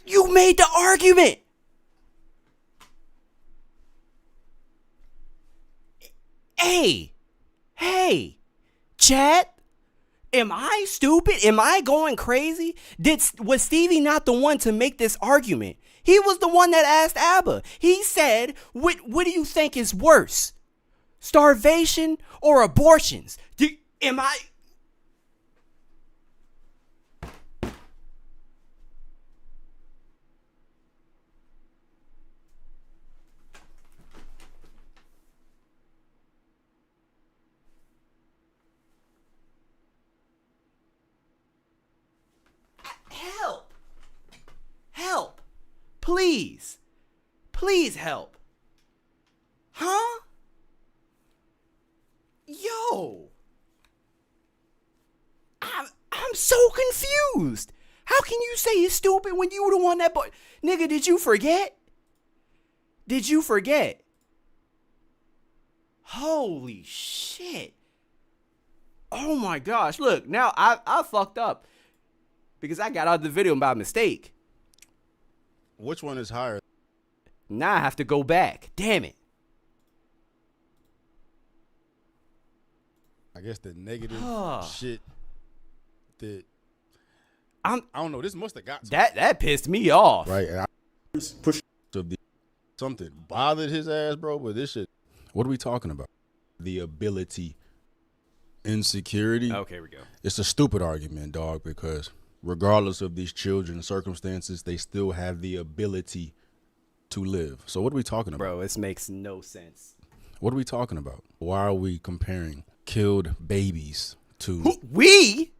You made the argument. Hey, chat. Am I stupid? Am I going crazy? Was Stevie not the one to make this argument? He was the one that asked ABBA. He said, what do you think is worse? Starvation or abortions? Am I... Help. Please help. Huh? Yo. I'm so confused. How can you say it's stupid when you were the one that bought... Nigga, did you forget? Holy shit. Oh my gosh. Look, now I fucked up. Because I got out of the video by mistake. which one is higher? Now I have to go back. Damn it. I guess the negative shit that I don't know. This must have got that pissed me off. right. And I push something bothered his ass, bro. But this shit, what are we talking about? The ability, insecurity. Okay, here we go. It's a stupid argument, dog, because regardless of these children's circumstances, they still have the ability to live. So what are we talking about? Bro, this makes no sense. What are we talking about? Why are we comparing killed babies to We?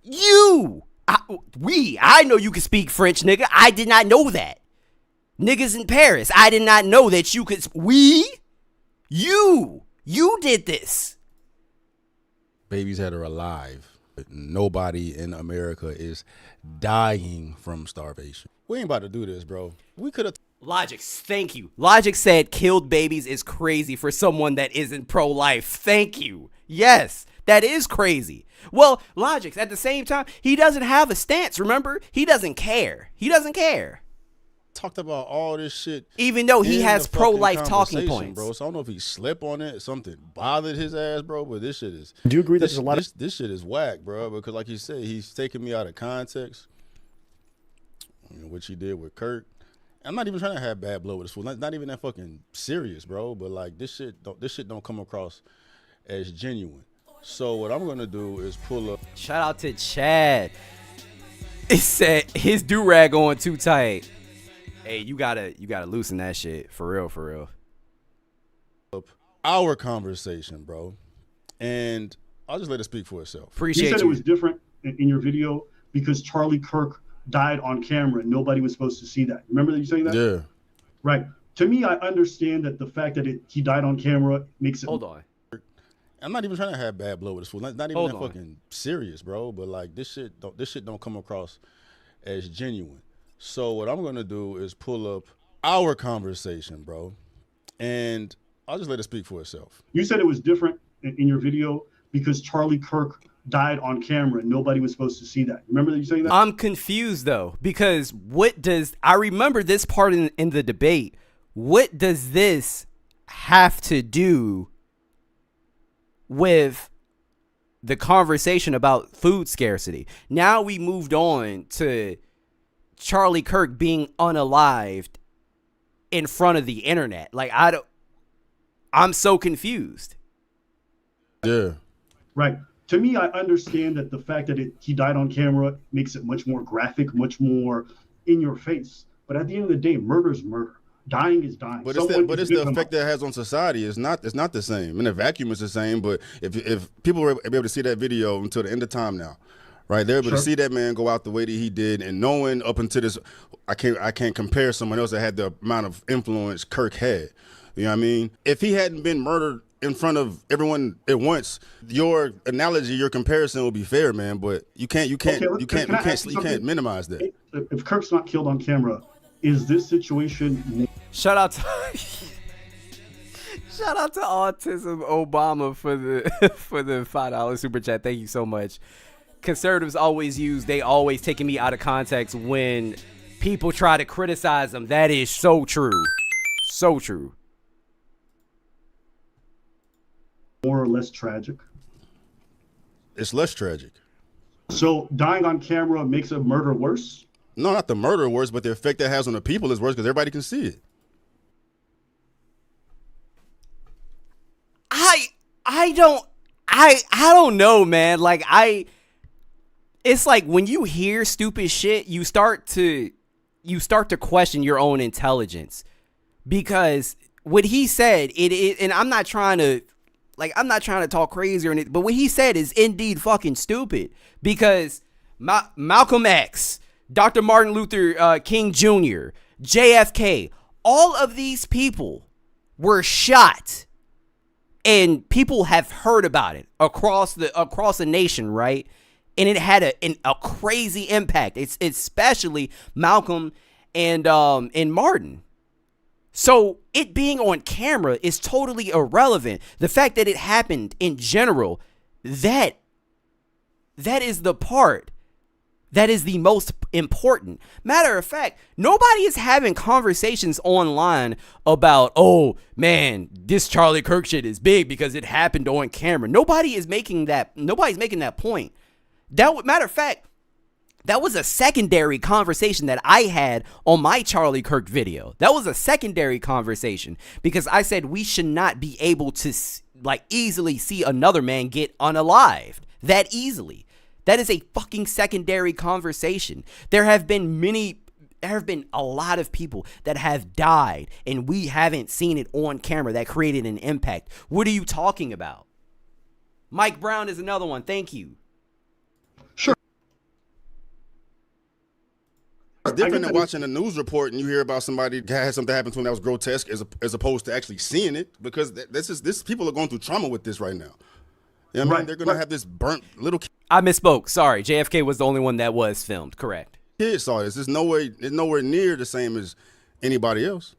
You? I know you can speak French, nigga. I did not know that. Niggas in Paris, I did not know that you could. You did this. babies that are alive? Nobody in America is dying from starvation. We ain't about to do this, bro. We could have. Logic, thank you. Logic said killed babies is crazy for someone that isn't pro-life. Thank you. Yes, that is crazy. Well, Logic's at the same time, he doesn't have a stance, remember? He doesn't care. Talked about all this shit, Even though he in has the fucking pro-life talking conversation, points. bro. So I don't know if he slept on it, something bothered his ass, bro. But this shit is. Do you agree that this, there's a lot of this shit is whack, bro? Because like you said, he's taking me out of context. You know, which he did with Kirk. I'm not even trying to have bad blood with this fool. Not even that fucking serious, bro. But like this shit don't come across as genuine. So what I'm gonna do is pull up. Shout out to Chad. It said his do-rag on too tight. Hey, you gotta loosen that shit. For real, for real. Our conversation, bro. And I'll just let it speak for itself. Appreciate You said you. it was different in your video because Charlie Kirk died on camera and nobody was supposed to see that. Remember that you saying that? Yeah. Right. To me, I understand that the fact that he died on camera makes it. Hold on. I'm not even trying to have bad blood with this fool. Not even Hold that on. fucking serious, bro. But like this shit don't come across as genuine. So what I'm gonna do is pull up our conversation, bro. And I'll just let it speak for itself. You said it was different in your video because Charlie Kirk died on camera and nobody was supposed to see that. Remember that you saying that? I'm confused though, because I remember this part in the debate. What does this have to do with the conversation about food scarcity? Now we moved on to Charlie Kirk being unalived in front of the internet. Like I'm so confused. Yeah. Right. To me, I understand that the fact that he died on camera makes it much more graphic, much more in your face. But at the end of the day, murder is murder. Dying is dying. But it's the effect that it has on society. It's not the same. In a vacuum, it's the same. But if people were able to see that video until the end of time now, right? They're able to see that man go out the way that he did, and knowing up until this, I can't compare someone else that had the amount of influence Kirk had. You know what I mean? If he hadn't been murdered in front of everyone at once, your analogy, your comparison will be fair, man. But you can't minimize that. If Kirk's not killed on camera, is this situation? Shout out to Autism Obama for the for the $5 super chat. Thank you so much. Conservatives they always taking me out of context when people try to criticize them. That is so true. So true. More or less tragic. It's less tragic. So dying on camera makes a murder worse? No, not the murder worse, but the effect that has on the people is worse because everybody can see it. I don't know, man. Like it's like when you hear stupid shit, you start to question your own intelligence, because what he said, and I'm not trying to talk crazy or anything, but what he said is indeed fucking stupid, because Malcolm X, Dr. Martin Luther King Jr., JFK, all of these people were shot, and people have heard about it across the nation, right? And it had a crazy impact. It's especially Malcolm and Martin. So it being on camera is totally irrelevant. The fact that it happened in general, that is the part that is the most important. Matter of fact, nobody is having conversations online about, oh man, this Charlie Kirk shit is big because it happened on camera. Nobody's making that point. Matter of fact, that was a secondary conversation that I had on my Charlie Kirk video. That was a secondary conversation because I said we should not be able to easily see another man get unalived that easily. That is a fucking secondary conversation. There have been a lot of people that have died and we haven't seen it on camera that created an impact. What are you talking about? Mike Brown is another one. Thank you. It's different than watching a news report and you hear about somebody had something happen to them that was grotesque as opposed to actually seeing it, because this people are going through trauma with this right now. You know what I mean? They're going to have this burnt little kid. I misspoke. Sorry. JFK was the only one that was filmed. Correct. Kids saw this. It's nowhere near the same as anybody else.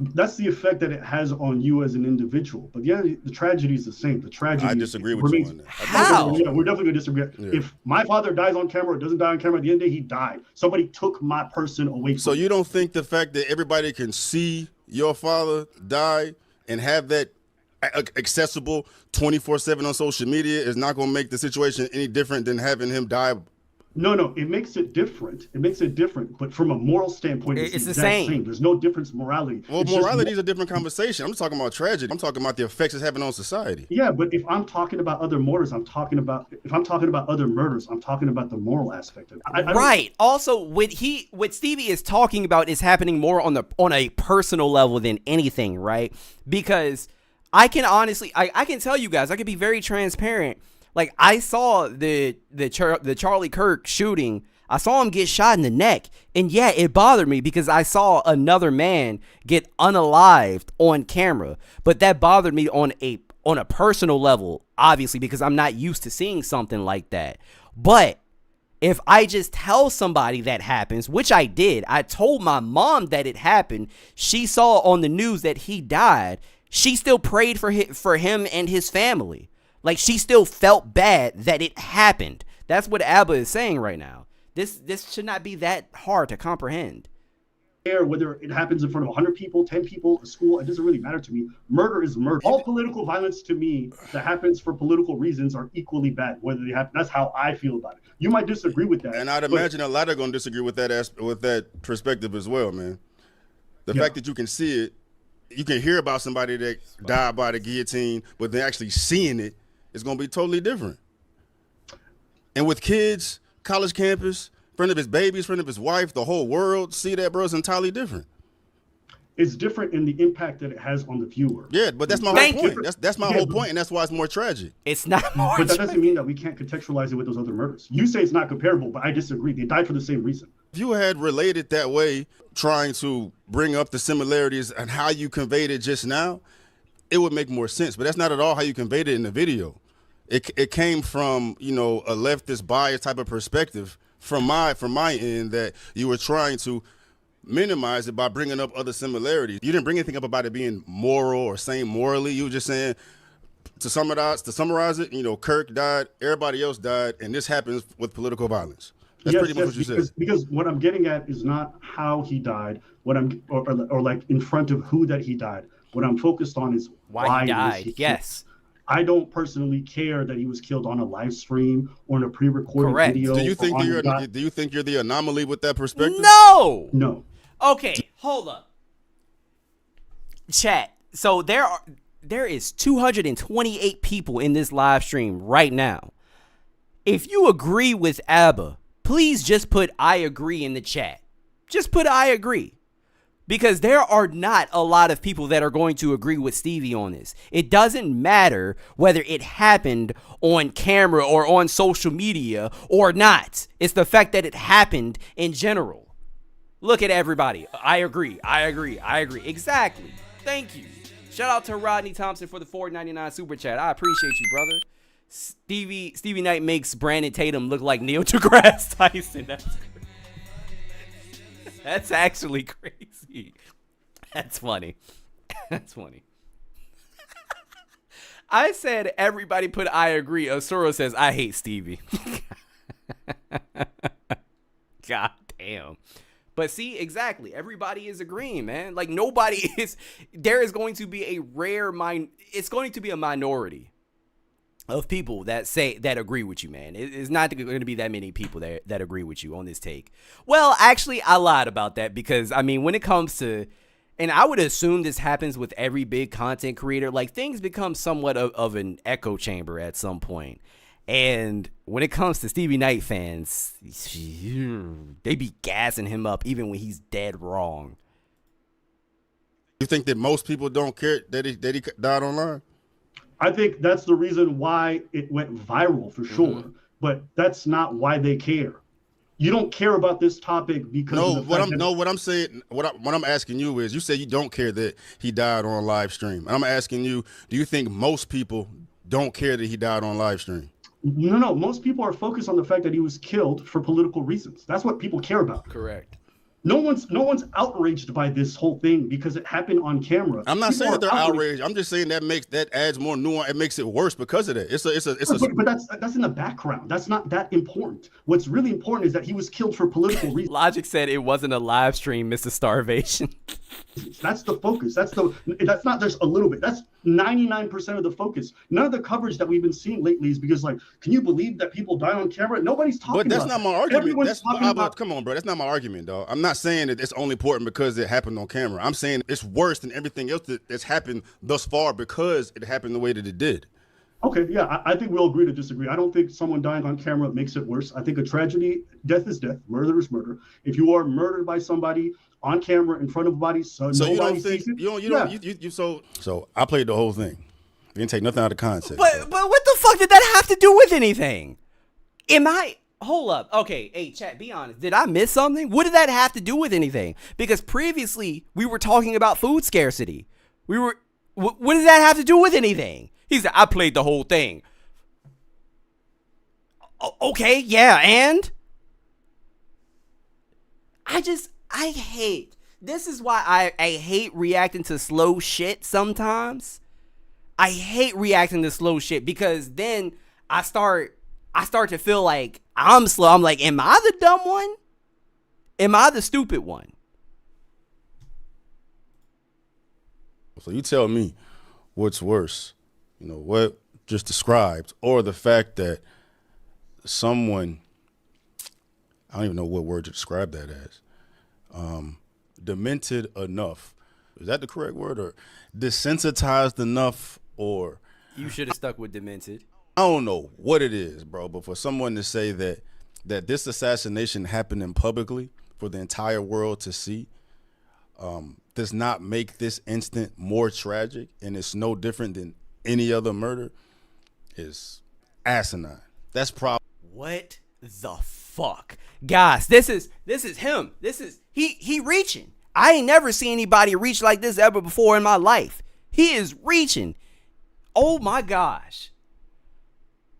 That's the effect that it has on you as an individual. But yeah, the tragedy is the same. The tragedy. I disagree with you on that. How? Yeah, we're definitely going to disagree. Yeah. If my father dies on camera or doesn't die on camera, at the end of the day, he died. Somebody took my person away from me. So you don't think the fact that everybody can see your father die and have that accessible 24/7 on social media is not going to make the situation any different than having him die No, it makes it different. It makes it different, but from a moral standpoint, it's the exact same. There's no difference in morality. Well, morality is a different conversation. I'm talking about tragedy. I'm talking about the effects it's having on society. Yeah, but if I'm talking about other murders, if I'm talking about other murders, I'm talking about the moral aspect of it. Right. Also, what Stevie is talking about is happening more on a personal level than anything, right? Because I can honestly, I can tell you guys, I can be very transparent. Like, I saw the Charlie Kirk shooting. I saw him get shot in the neck. And yeah, it bothered me because I saw another man get unalived on camera. But that bothered me on a personal level, obviously, because I'm not used to seeing something like that. But if I just tell somebody that happens, which I did, I told my mom that it happened. She saw on the news that he died. She still prayed for him and his family. Like, she still felt bad that it happened. That's what Abba is saying right now. This should not be that hard to comprehend. Whether it happens in front of 100 people, 10 people, a school, it doesn't really matter to me. Murder is murder. All political violence to me that happens for political reasons are equally bad, whether they happen. That's how I feel about it. You might disagree with that. And I'd imagine a lot are going to disagree with that perspective as well, man. The fact that you can see it, you can hear about somebody that died by the guillotine, but then actually seeing it, it's going to be totally different. And with kids, college campus, in front of his babies, in front of his wife, the whole world, see that, bro, it's entirely different. It's different in the impact that it has on the viewer. Yeah, but that's my whole point. That's my whole point, and that's why it's more tragic. It's not more But that doesn't mean that we can't contextualize it with those other murders. You say it's not comparable, but I disagree. They died for the same reason. If you had related that way, trying to bring up the similarities and how you conveyed it just now, it would make more sense. But that's not at all how you conveyed it in the video. It came from, a leftist bias type of perspective from my end, that you were trying to minimize it by bringing up other similarities. You didn't bring anything up about it being moral or same morally. You were just saying, to summarize it, Kirk died, everybody else died, and this happens with political violence. That's pretty much what you said. Because what I'm getting at is not how he died, or like in front of who that he died. What I'm focused on is why he died. Yes. I don't personally care that he was killed on a live stream or in a pre-recorded video. Do you think you're the anomaly with that perspective? No. Okay, hold up. Chat. So there is 228 people in this live stream right now. If you agree with Abba, please just put I agree in the chat. Just put I agree. Because there are not a lot of people that are going to agree with Stevie on this. It doesn't matter whether it happened on camera or on social media or not. It's the fact that it happened in general. Look at everybody. I agree. Exactly. Thank you. Shout out to Rodney Thompson for the $4.99 super chat. I appreciate you, brother. Stevie Knight makes Brandon Tatum look like Neil deGrasse Tyson. That's actually crazy. That's funny. I said everybody put I agree. Osuro says I hate Stevie. God damn. But see, exactly. Everybody is agreeing, man. Like, nobody is. There is going to be it's going to be a minority of people that agree with you, man. It's not going to be that many people that agree with you on this take. Well, actually, I lied about that because, I mean, when it comes to, and I would assume this happens with every big content creator, like, things become somewhat of an echo chamber at some point. And when it comes to Stevie Knight fans, they be gassing him up even when he's dead wrong. You think that most people don't care that he died online? I think that's the reason why it went viral for sure, but that's not why they care. You don't care about this topic because what I'm asking you is, you say you don't care that he died on live stream. And I'm asking you, do you think most people don't care that he died on live stream? No. Most people are focused on the fact that he was killed for political reasons. That's what people care about. Correct. No one's outraged by this whole thing because it happened on camera. I'm not saying that they're outraged. I'm just saying that adds more nuance. It makes it worse because of that. But that's in the background. That's not that important. What's really important is that he was killed for political reasons. Logic said it wasn't a live stream, Mr. Starvation. That's the focus. That's not just a little bit. That's 99% of the focus. None of the coverage that we've been seeing lately is because, like, can you believe that people die on camera? Nobody's talking about But that's not my argument. Everyone's talking about. Come on, bro. That's not my argument, dog. I'm not saying that it's only important because it happened on camera. I'm saying it's worse than everything else that's happened thus far because it happened the way that it did. Okay, yeah, I think we'll agree to disagree. I don't think someone dying on camera makes it worse. I think a tragedy, death is death, murder is murder. If you are murdered by somebody on camera in front of a body, so you nobody don't think sees it, so I played the whole thing. You didn't take nothing out of context. But what the fuck did that have to do with anything? Hold up. Okay, hey, chat, be honest. Did I miss something? What did that have to do with anything? Because previously, we were talking about food scarcity. What did that have to do with anything? He said, I played the whole thing. Okay, yeah, and? I hate. This is why I hate reacting to slow shit sometimes. I hate reacting to slow shit because then I start to feel like I'm slow. I'm like, am I the dumb one? Am I the stupid one? So you tell me what's worse. You know, what just described, or the fact that someone, I don't even know what word to describe that as, demented enough. Is that the correct word? Or desensitized enough, or? You should have stuck with demented. I don't know what it is, bro, but for someone to say that this assassination happening publicly for the entire world to see does not make this incident more tragic, and it's no different than any other murder, is asinine. That's probably what the fuck, guys. This is him. This is he reaching. I ain't never seen anybody reach like this ever before in my life. He is reaching. Oh my gosh.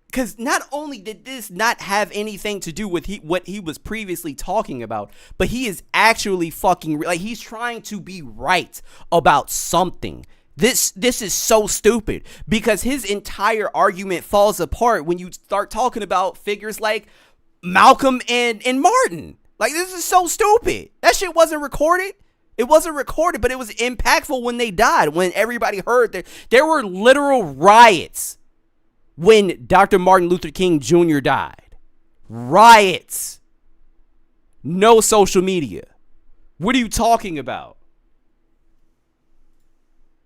Because not only did this not have anything to do with what he was previously talking about, but he is actually fucking like he's trying to be right about something. This is so stupid because his entire argument falls apart when you start talking about figures like Malcolm and Martin. Like, this is so stupid. That shit wasn't recorded. It wasn't recorded, but it was impactful when they died, when everybody heard that there were literal riots when Dr. Martin Luther King Jr. died. Riots. No social media. What are you talking about?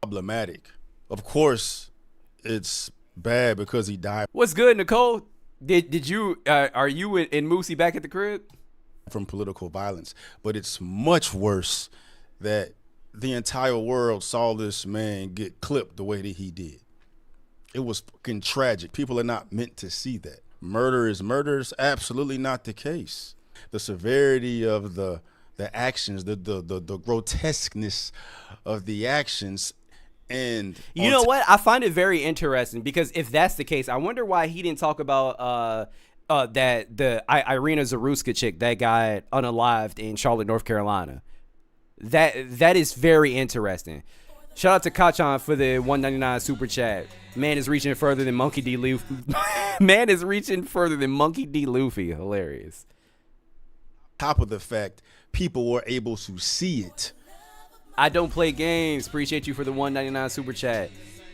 problematic. Of course, it's bad because he died. What's good, Nicole? Did you are you and Moosey back at the crib? From political violence, but it's much worse that the entire world saw this man get clipped the way that he did. It was fucking tragic. People are not meant to see that. Murder is murder is absolutely not the case. The severity of the actions, the grotesqueness of the actions. And you know what? I find it very interesting because if that's the case, I wonder why he didn't talk about that the Irina Zaruska chick that got unalived in Charlotte, North Carolina. That is very interesting. Shout out to Kachan for the $1.99 super chat. Man is reaching further than Monkey D. Luffy. Man is reaching further than Monkey D. Luffy. Hilarious. Top of the fact, people were able to see it. I don't play games. Appreciate you for the $1.99 super chat.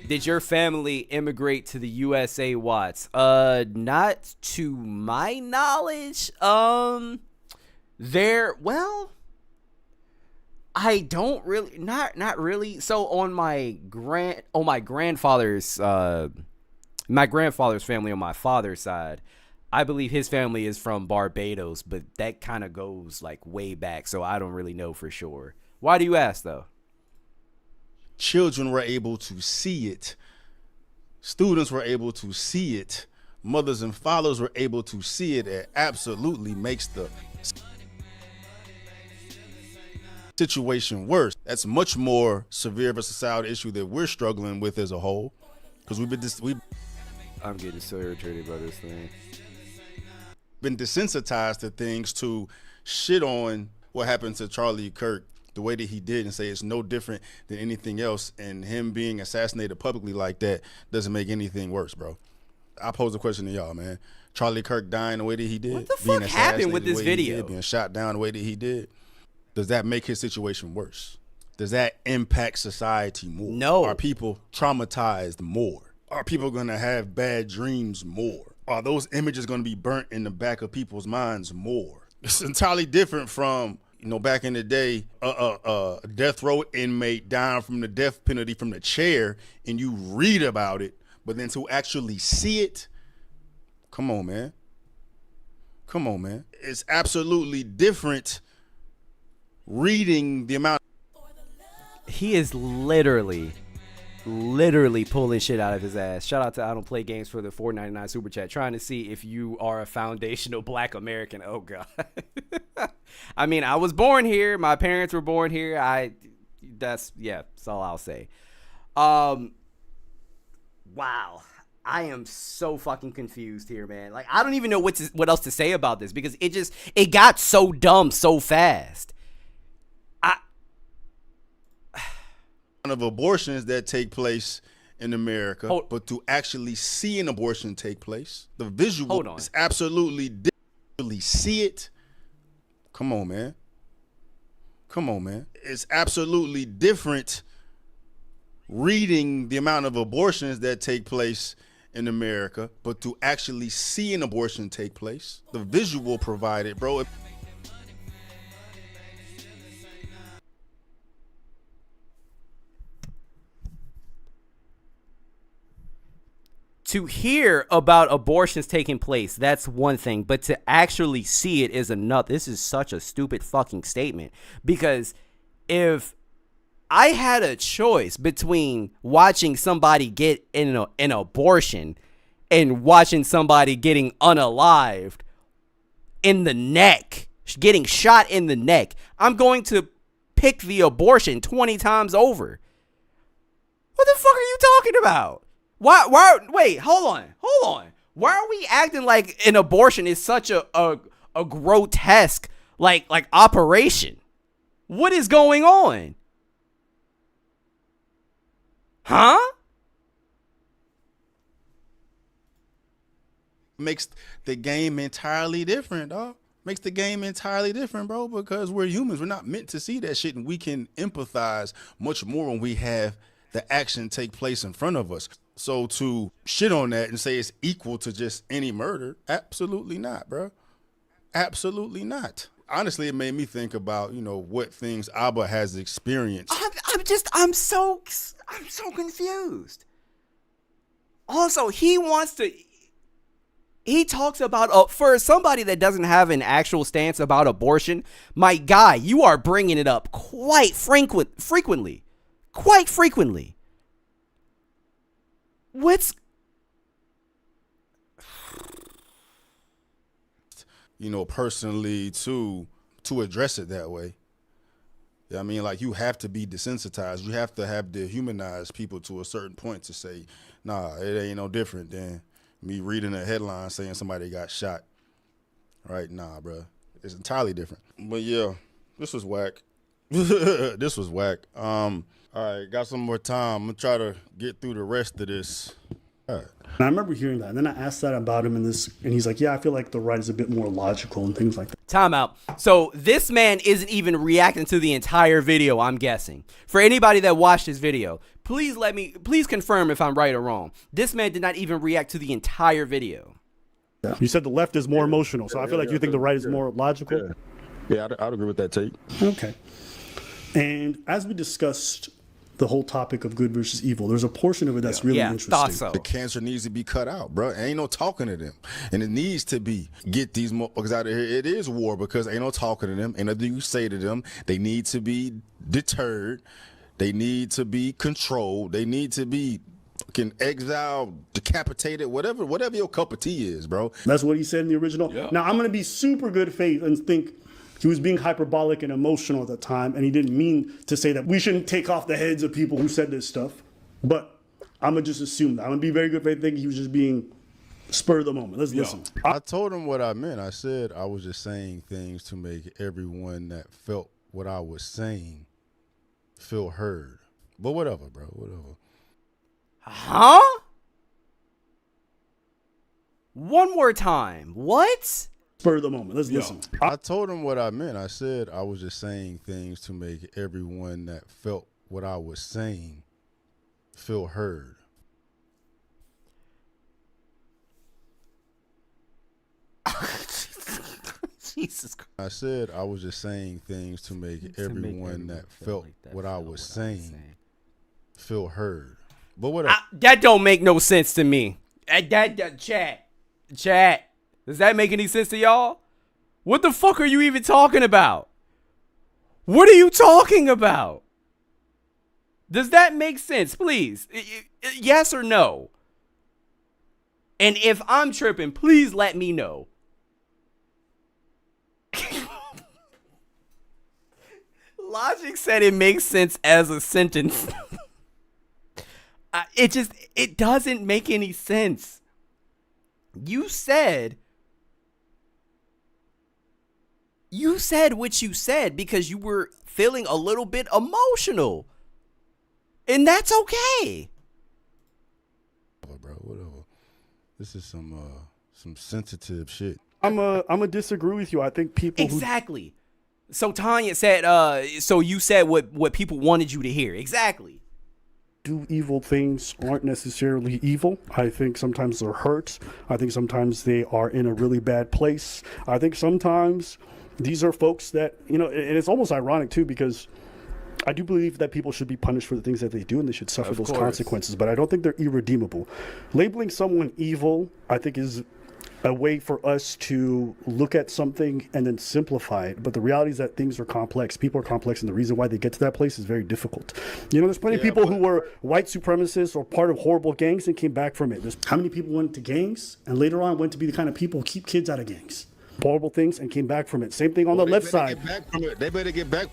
Did your family immigrate to the USA, Watts? Not to my knowledge. I don't really, not really. So on my grandfather's family on my father's side, I believe his family is from Barbados, but that kind of goes like way back, so I don't really know for sure. Why do you ask though? Children were able to see it. Students were able to see it. Mothers and fathers were able to see it. It absolutely makes the situation worse. That's much more severe of a societal issue that we're struggling with as a whole. Because I'm getting so irritated by this thing. Been desensitized to things, to shit on what happened to Charlie Kirk the way that he did and say it's no different than anything else, and him being assassinated publicly like that doesn't make anything worse, bro. I pose a question to y'all, man. Charlie Kirk dying the way that he did, what the fuck happened with this video? Being shot down the way that he did, does that make his situation worse? does that impact society more? No. Are people traumatized more? Are people going to have bad dreams more? Are those images going to be burnt in the back of people's minds more? It's entirely different from, back in the day, a death row inmate dying from the death penalty from the chair, and you read about it, but then to actually see it, come on, man. Come on, man. It's absolutely different reading the amount. He is literally pulling shit out of his ass. Shout out to I Don't Play Games for the $4.99 super chat, trying to see if you are a foundational Black American. Oh God. I mean, I was born here. My parents were born here. That's all I'll say. Wow. I am so fucking confused here, man. Like, I don't even know what else to say about this, because it got so dumb so fast. Of abortions that take place in America, but to actually see an abortion take place, the visual is absolutely different. See it. Come on, man. Come on, man. It's absolutely different reading the amount of abortions that take place in America, but to actually see an abortion take place, the visual provided, bro. To hear about abortions taking place, that's one thing, but to actually see it is another. This is such a stupid fucking statement, because if I had a choice between watching somebody get an abortion and watching somebody getting unalived in the neck, getting shot in the neck, I'm going to pick the abortion 20 times over. What the fuck are you talking about? Why? Wait, hold on. Why are we acting like an abortion is such a grotesque like operation? What is going on? Huh? Makes the game entirely different, dog. Makes the game entirely different, bro, because we're humans. We're not meant to see that shit, and we can empathize much more when we have the action take place in front of us. So to shit on that and say it's equal to just any murder, absolutely not, bro. Absolutely not. Honestly, it made me think about, what things Abba has experienced. I'm so confused. Also, he talks about, for somebody that doesn't have an actual stance about abortion, my guy, you are bringing it up quite frequently. Quite frequently. Personally to address it that way. I mean, like, you have to be desensitized. You have to have dehumanized people to a certain point to say, nah, it ain't no different than me reading a headline saying somebody got shot. Right? Nah, bro. It's entirely different. But yeah, this was whack. This was whack. All right, got some more time. I'm gonna try to get through the rest of this. All right. And I remember hearing that, and then I asked that about him, and he's like, "Yeah, I feel like the right is a bit more logical and things like that." Time out. So this man isn't even reacting to the entire video, I'm guessing. For anybody that watched this video, please confirm if I'm right or wrong. This man did not even react to the entire video. Yeah. You said the left is more emotional, so I feel like you think the right is more logical. Yeah, I'd agree with that take. Okay. And as we discussed the whole topic of good versus evil, there's a portion of it that's really interesting. Thought so. The cancer needs to be cut out, bro. Ain't no talking to them. And it needs to be get these motherfuckers out of here. It is war because ain't no talking to them. Ain't nothing you say to them. They need to be deterred. They need to be controlled. They need to be exiled, decapitated, whatever your cup of tea is, bro. That's what he said in the original. Yeah. Now, I'm going to be super good faith and think he was being hyperbolic and emotional at the time, and he didn't mean to say that we shouldn't take off the heads of people who said this stuff. But I'm going to just assume that. I'm going to be very good faith thinking he was just being spur of the moment. Let's listen. I told him what I meant. I said I was just saying things to make everyone that felt what I was saying feel heard. But whatever, bro. Whatever. Huh? One more time. What? Spur of the moment. Let's listen. I told him what I meant. I said I was just saying things to make everyone that felt what I was saying feel heard. Jesus Christ. I said I was just saying things to make everyone that felt what I was saying feel heard. But what that don't make no sense to me. Chat. Does that make any sense to y'all? What the fuck are you even talking about? What are you talking about? Does that make sense? Please. Yes or no? And if I'm tripping, please let me know. Logic said it makes sense as a sentence. It doesn't make any sense. You said what you said because you were feeling a little bit emotional. And that's okay. Bro, whatever. This is some sensitive shit. I'm a disagree with you. I think people exactly. So Tanya said, so you said what people wanted you to hear. Exactly. Do evil things aren't necessarily evil. I think sometimes they're hurt. I think sometimes they are in a really bad place. I think sometimes these are folks that, and it's almost ironic too, because I do believe that people should be punished for the things that they do and they should suffer those consequences, but I don't think they're irredeemable. Labeling someone evil, I think, is a way for us to look at something and then simplify it. But the reality is that things are complex. People are complex, and the reason why they get to that place is very difficult. There's plenty of people who were white supremacists or part of horrible gangs and came back from it. There's how many people went to gangs and later on went to be the kind of people who keep kids out of gangs? Horrible things and came back from it. Same thing on the left side. They better get back.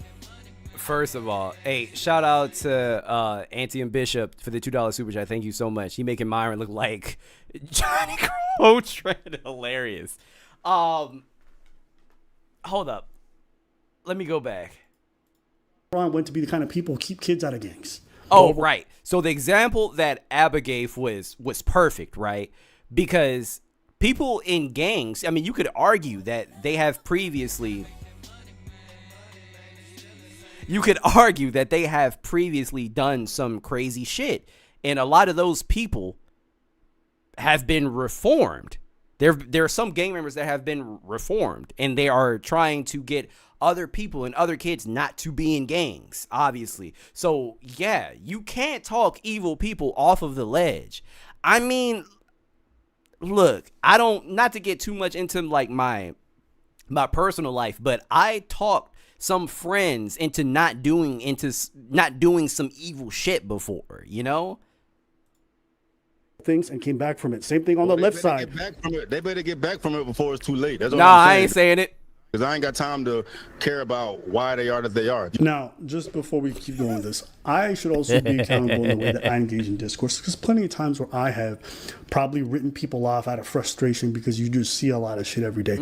First of all, hey, shout out to Auntie and Bishop for the $2 super chat. Thank you so much. He making Myron look like Johnny Coltrane. Hilarious. Hold up. Let me go back. Went to be the kind of people who keep kids out of gangs. Oh, right. So the example that Abba gave was perfect, right? Because people in gangs, you could argue that they have previously... done some crazy shit. And a lot of those people have been reformed. There are some gang members that have been reformed, and they are trying to get other people and other kids not to be in gangs, obviously. So, yeah, you can't talk evil people off of the ledge. Look, not to get too much into like my personal life, but I talked some friends into not doing some evil shit before, things and came back from it. Same thing on the left side. They better get back from it before it's too late. That's what I ain't saying it. Because I ain't got time to care about why they are that they are. Now, just before we keep going with this, I should also be accountable in the way that I engage in discourse, because plenty of times where I have probably written people off out of frustration because you just see a lot of shit every day.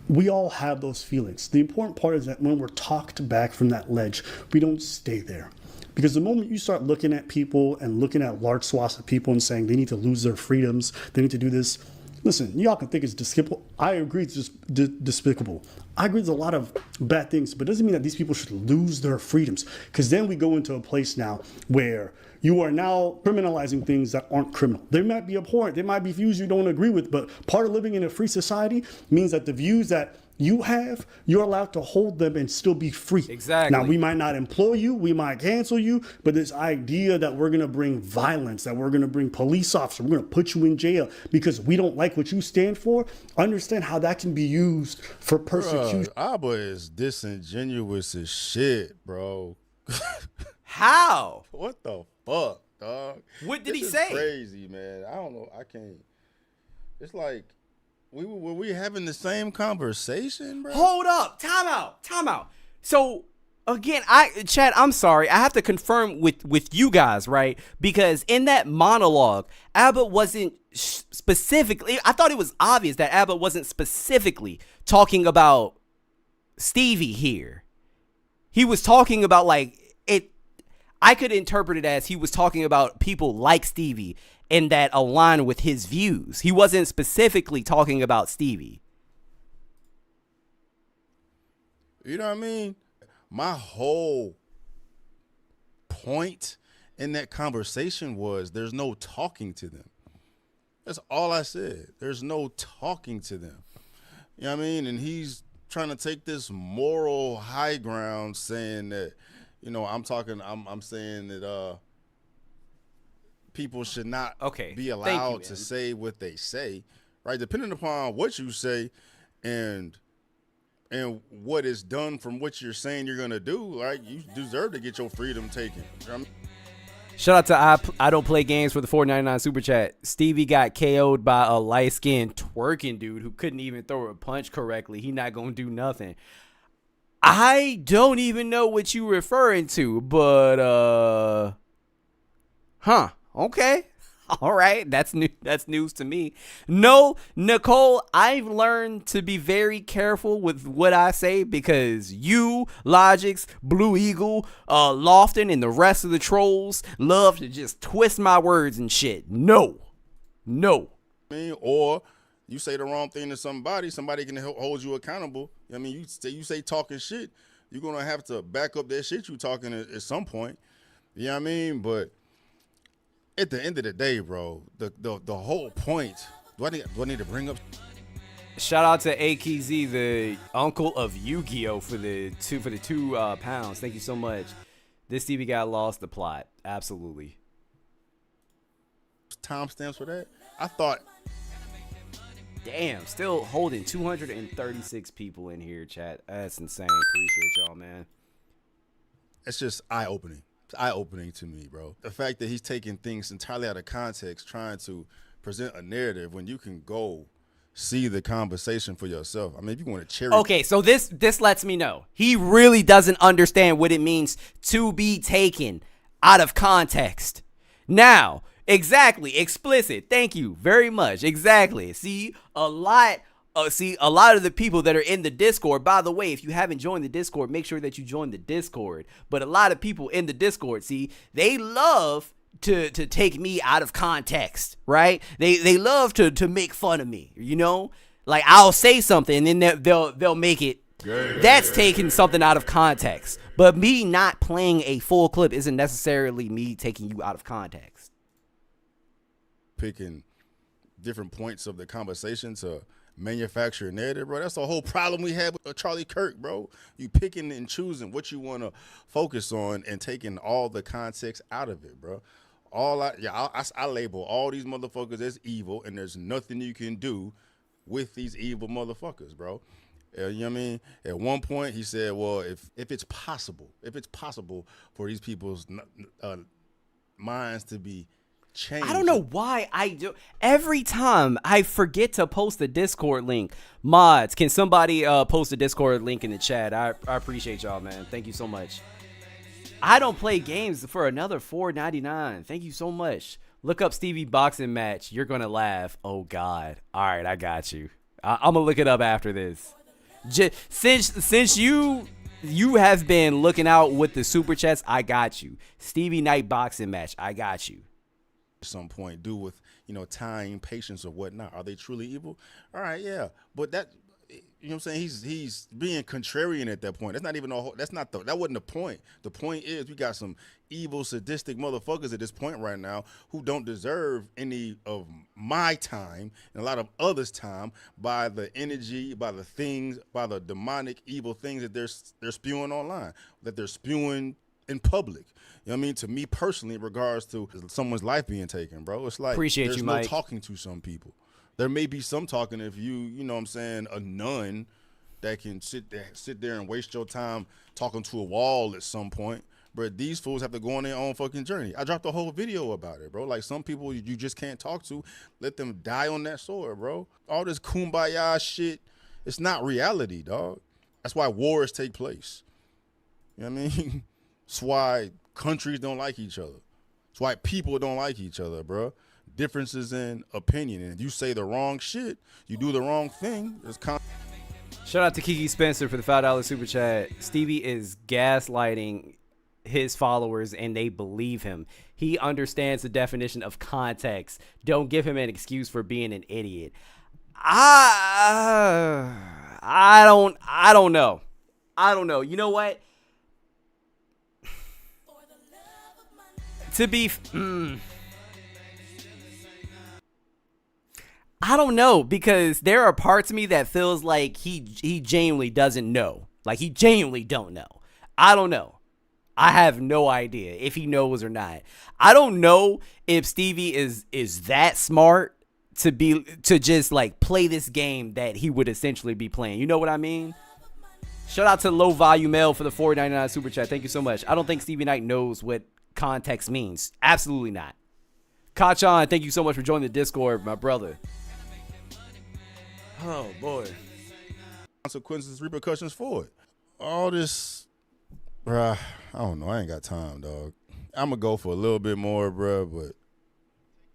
We all have those feelings. The important part is that when we're talked back from that ledge, we don't stay there. Because the moment you start looking at people and looking at large swaths of people and saying they need to lose their freedoms, they need to do this. Listen, y'all can think it's despicable. I agree it's just despicable. I agree there's a lot of bad things, but it doesn't mean that these people should lose their freedoms. Because then we go into a place now where you are now criminalizing things that aren't criminal. They might be abhorrent. They might be views you don't agree with, but part of living in a free society means that the views that you have, you're allowed to hold them and still be free. Exactly. Now, we might not employ you, we might cancel you, but this idea that we're going to bring violence, that we're going to bring police officers, we're going to put you in jail because we don't like what you stand for, understand how that can be used for persecution. Abba is disingenuous as shit, bro. How? What the fuck, dog? What did he is say? Crazy, man. I don't know. I can't. It's like, were we having the same conversation, bro? Hold up. Time out. So, again, Chad, I'm sorry. I have to confirm with you guys, right? Because in that monologue, Abba wasn't specifically, I thought it was obvious that Abba wasn't specifically talking about Stevie here. He was talking about I could interpret it as he was talking about people like Stevie and that align with his views. He wasn't specifically talking about Stevie. You know what I mean? My whole point in that conversation was there's no talking to them. That's all I said. There's no talking to them. You know what I mean? And he's trying to take this moral high ground saying that, you know, I'm saying that people should not be allowed to say what they say, right? Depending upon what you say and what is done from what you're saying you're gonna do, right? You deserve to get your freedom taken. You know what I mean? Shout out to I don't play games for the $4.99 super chat. Stevie got KO'd by a light-skinned twerking dude who couldn't even throw a punch correctly. He not gonna do nothing. I don't even know what you referring to, but okay. All right, that's new. That's news to me. No, Nicole, I've learned to be very careful with what I say because you, Logix, Blue Eagle, Lofton, and the rest of the trolls love to just twist my words and shit. No. Or you say the wrong thing to somebody can hold you accountable. I mean, you say talking shit, you're gonna have to back up that shit you talking at some point. You know what I mean? But at the end of the day, bro, the whole point. Do I need to bring up? Shout out to AKZ, the uncle of Yu-Gi-Oh, for the 2 pounds. Thank you so much. This TV guy lost the plot. Absolutely. Timestamps for that? I thought. Damn, still holding 236 people in here, chat. That's insane. Appreciate y'all, man. It's just eye-opening. It's eye-opening to me, bro. The fact that he's taking things entirely out of context, trying to present a narrative when you can go see the conversation for yourself. I mean, if you want to cherry. Okay, so this lets me know he really doesn't understand what it means to be taken out of context. Now, exactly, explicit. Thank you very much. Exactly. See, a lot of the people that are in the Discord, by the way, if you haven't joined the Discord, make sure that you join the Discord. But a lot of people in the Discord, see, they love to take me out of context, right? They love to make fun of me, you know? Like, I'll say something and then they'll make it. That's taking something out of context. But me not playing a full clip isn't necessarily me taking you out of context. Picking different points of the conversation to manufacture a narrative, bro. That's the whole problem we had with Charlie Kirk, bro. You picking and choosing what you want to focus on and taking all the context out of it, bro. I label all these motherfuckers as evil, and there's nothing you can do with these evil motherfuckers, bro. You know what I mean? At one point, he said, well, if it's possible for these people's minds to be changed. I don't know why I do. Every time I forget to post the Discord link. Mods, can somebody post the Discord link in the chat? I appreciate y'all, man. Thank you so much. I don't play games for another $4.99. Thank you so much. Look up Stevie boxing match. You're gonna laugh. Oh God. All right, I got you. I'm gonna look it up after this. Since you have been looking out with the super chats, I got you. Stevie Knight boxing match. I got you. Some point do with, you know, time, patience, or whatnot. Are they truly evil? All right, yeah, but that, you know what I'm saying, he's being contrarian at that point. That's not even that wasn't the point. The point is we got some evil, sadistic motherfuckers at this point right now who don't deserve any of my time and a lot of others' time by the energy, by the things, by the demonic evil things that they're spewing online, that they're spewing in public. You know what I mean? To me personally, in regards to someone's life being taken, bro, it's like there's no talking to some people. There may be some talking if you know what I'm saying, a nun that can sit there and waste your time talking to a wall at some point. But these fools have to go on their own fucking journey. I dropped a whole video about it, bro. Like, some people you just can't talk to. Let them die on that sword, bro. All this kumbaya shit, it's not reality, dog. That's why wars take place. You know what I mean? That's why countries don't like each other. That's why people don't like each other, bro. Differences in opinion. And if you say the wrong shit, you do the wrong thing. Shout out to Kiki Spencer for the $5 super chat. Stevie is gaslighting his followers and they believe him. He understands the definition of context. Don't give him an excuse for being an idiot. I don't know. I don't know. You know what? To be, I don't know, because there are parts of me that feels like he genuinely doesn't know. Like, he genuinely don't know. I don't know. I have no idea if he knows or not. I don't know if Stevie is that smart to just like play this game that he would essentially be playing. You know what I mean? Shout out to Low Volume Mail for the $4.99 super chat. Thank you so much. I don't think Stevie Knight knows what context means. Absolutely not. Kachan, thank you so much for joining the Discord, my brother. Oh boy. Consequences, repercussions for it. All this, bruh, I don't know. I ain't got time, dog. I'm gonna go for a little bit more, bruh, but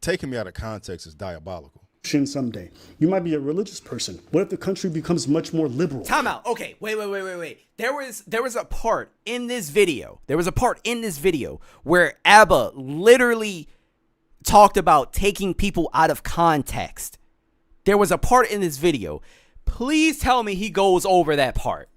taking me out of context is diabolical. Someday. You might be a religious person. What if the country becomes much more liberal? Time out. Okay, wait. There was a part in this video. Where ABBA literally talked about taking people out of context. There was a part in this video. Please tell me he goes over that part.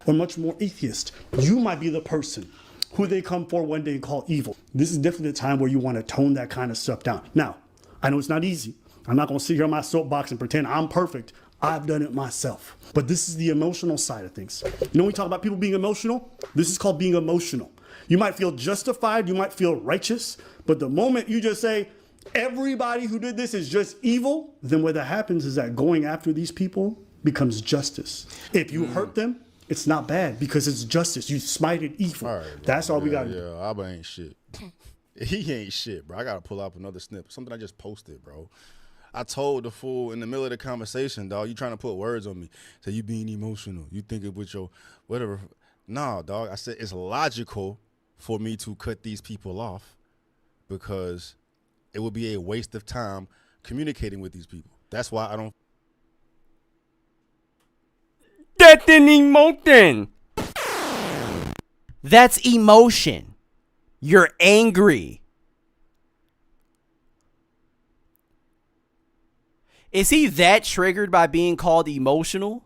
Or much more atheist. You might be the person who they come for one day and call evil. This is definitely the time where you want to tone that kind of stuff down. Now, I know it's not easy. I'm not going to sit here on my soapbox and pretend I'm perfect. I've done it myself. But this is the emotional side of things. You know, when we talk about people being emotional, this is called being emotional. You might feel justified, you might feel righteous, but the moment you just say, everybody who did this is just evil, then what that happens is that going after these people becomes justice. If you hurt them, it's not bad because it's justice. You smited evil. All right, that's all we got to do. Yeah, Abba ain't shit. He ain't shit, bro. I got to pull up another snip. Something I just posted, bro. I told the fool in the middle of the conversation, dog, you trying to put words on me. Say, you being emotional. You think it with your whatever. Nah, dog. I said it's logical for me to cut these people off because it would be a waste of time communicating with these people. That's why I don't. That's an emotion. That's emotion. You're angry. Is he that triggered by being called emotional?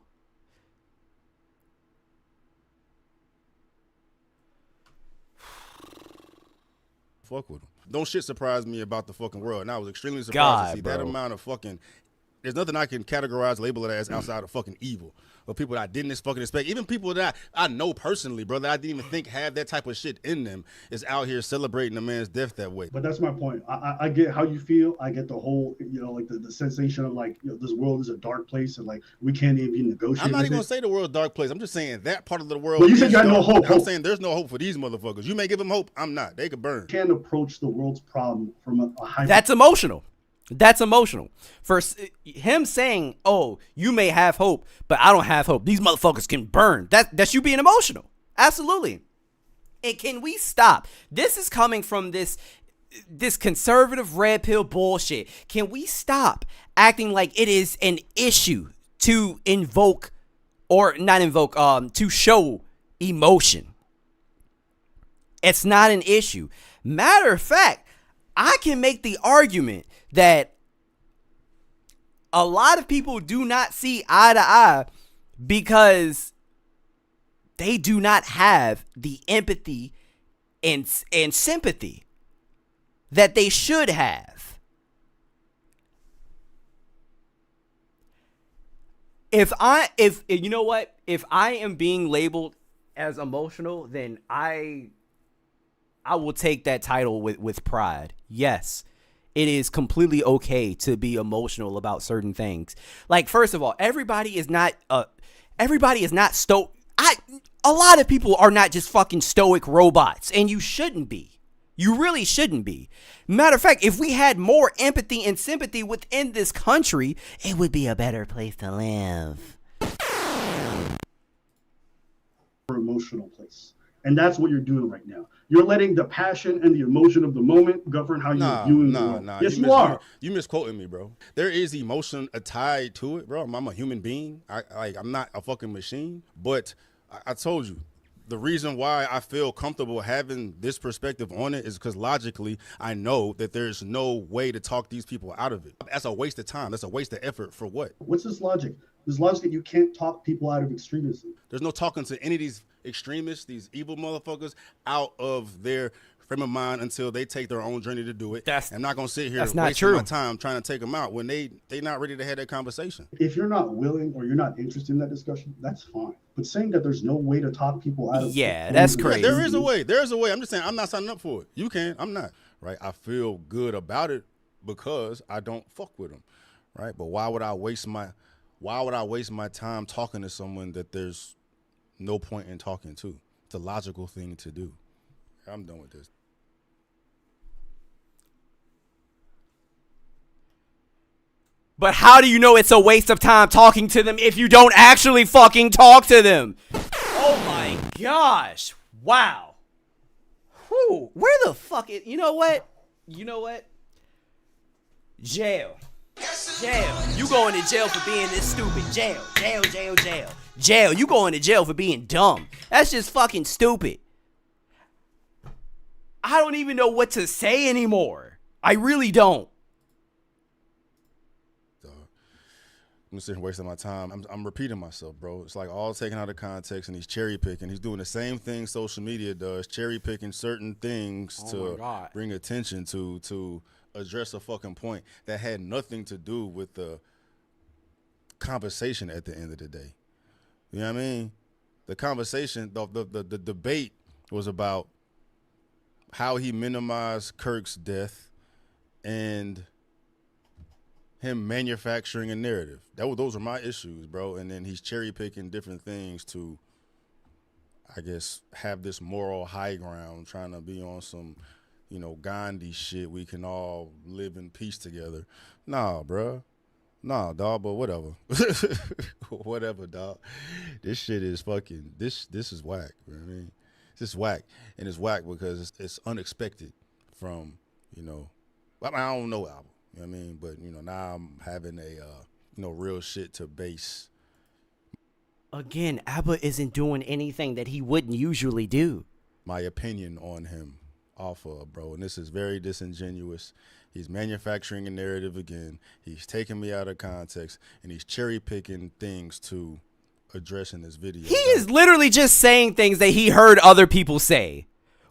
Fuck with him. Don't shit surprise me about the fucking world. And I was extremely surprised to see that amount of fucking. There's nothing I can categorize, label it as outside of fucking evil. Or people that I didn't fucking expect. Even people that I know personally, bro, that I didn't even think have that type of shit in them is out here celebrating a man's death that way. But that's my point. I get how you feel. I get the whole, like the sensation of like, this world is a dark place and like we can't even negotiate. I'm not even gonna say the world's dark place. I'm just saying that part of the world. But you said you got no hope. I'm saying there's no hope for these motherfuckers. You may give them hope. I'm not. They could burn. You can't approach the world's problem from a high. That's emotional. That's emotional. For him saying, oh, you may have hope, but I don't have hope. These motherfuckers can burn. That's you being emotional. Absolutely. And can we stop? This is coming from this conservative red pill bullshit. Can we stop acting like it is an issue to invoke or not invoke, to show emotion? It's not an issue. Matter of fact, I can make the argument that a lot of people do not see eye to eye because they do not have the empathy and sympathy that they should have. If you know what, if I am being labeled as emotional, then I will take that title with pride. Yes, it is completely okay to be emotional about certain things. Like, first of all, everybody is not stoic. A lot of people are not just fucking stoic robots, and you shouldn't be. You really shouldn't be. Matter of fact, if we had more empathy and sympathy within this country, it would be a better place to live. Emotional place. And that's what you're doing right now. You're letting the passion and the emotion of the moment govern how you're viewing the world. Yes, you are. You misquoting me, bro. There is emotion tied to it, bro. I'm a human being. I'm not a fucking machine. But I told you, the reason why I feel comfortable having this perspective on it is because logically, I know that there's no way to talk these people out of it. That's a waste of time. That's a waste of effort for what? What's this logic? There's logic that you can't talk people out of extremism. There's no talking to any of these extremists, these evil motherfuckers, out of their frame of mind until they take their own journey to do it. I'm not gonna sit here wasting my time trying to take them out when they not ready to have that conversation. If you're not willing or you're not interested in that discussion, that's fine. But saying that there's no way to talk people out of that's crazy. There is a way. There's a way. I'm just saying I'm not signing up for it. You can. I'm not. Right. I feel good about it because I don't fuck with them. Right. But why would I waste my time talking to someone that there's no point in talking to? It's a logical thing to do. I'm done with this. But how do you know it's a waste of time talking to them if you don't actually fucking talk to them? Oh my gosh. Wow. Whew. Where the fuck is... You know what? Jail. You going to jail for being this stupid. Jail. Jail. You going to jail for being dumb. That's just fucking stupid. I don't even know what to say anymore. I really don't. I'm sitting here wasting my time. I'm repeating myself, bro. It's like all taken out of context, and he's cherry picking. He's doing the same thing social media does, cherry picking certain things to bring attention to address a fucking point that had nothing to do with the conversation at the end of the day. You know what I mean? The conversation, the debate was about how he minimized Kirk's death and him manufacturing a narrative. Those are my issues, bro. And then he's cherry picking different things to, I guess, have this moral high ground, trying to be on some, Gandhi shit. We can all live in peace together. Nah, bro. Nah, dog. But whatever. Whatever, dog. This shit is fucking. This is whack. You know what I mean? This is whack, and it's whack because it's unexpected from I don't know album. You know what I mean? But, now I'm having a, real shit to base. Again, ABBA isn't doing anything that he wouldn't usually do. My opinion on him off of, bro. And this is very disingenuous. He's manufacturing a narrative again. He's taking me out of context, and he's cherry picking things to address in this video. He is literally just saying things that he heard other people say.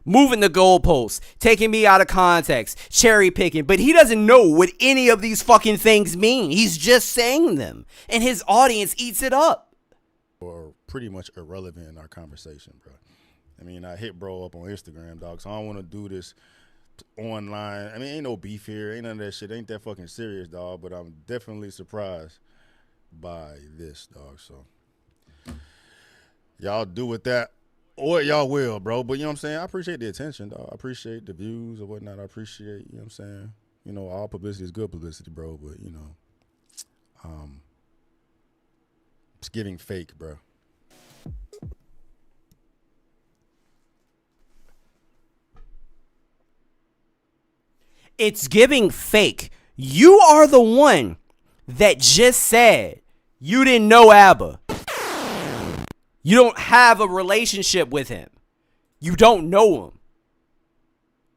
Moving the goalposts, taking me out of context, cherry picking, but he doesn't know what any of these fucking things mean. He's just saying them, and his audience eats it up. Or pretty much irrelevant in our conversation, bro. I mean, I hit bro up on Instagram, dog, so I don't want to do this online. I mean, ain't no beef here, ain't none of that shit. Ain't that fucking serious, dog, but I'm definitely surprised by this, dog, so y'all do with that or y'all will, bro. But you know what I'm saying? I appreciate the attention, dog. I appreciate the views or whatnot. I appreciate, you know what I'm saying? All publicity is good publicity, bro. But, it's giving fake, bro. It's giving fake. You are the one that just said you didn't know ABBA. You don't have a relationship with him. You don't know him.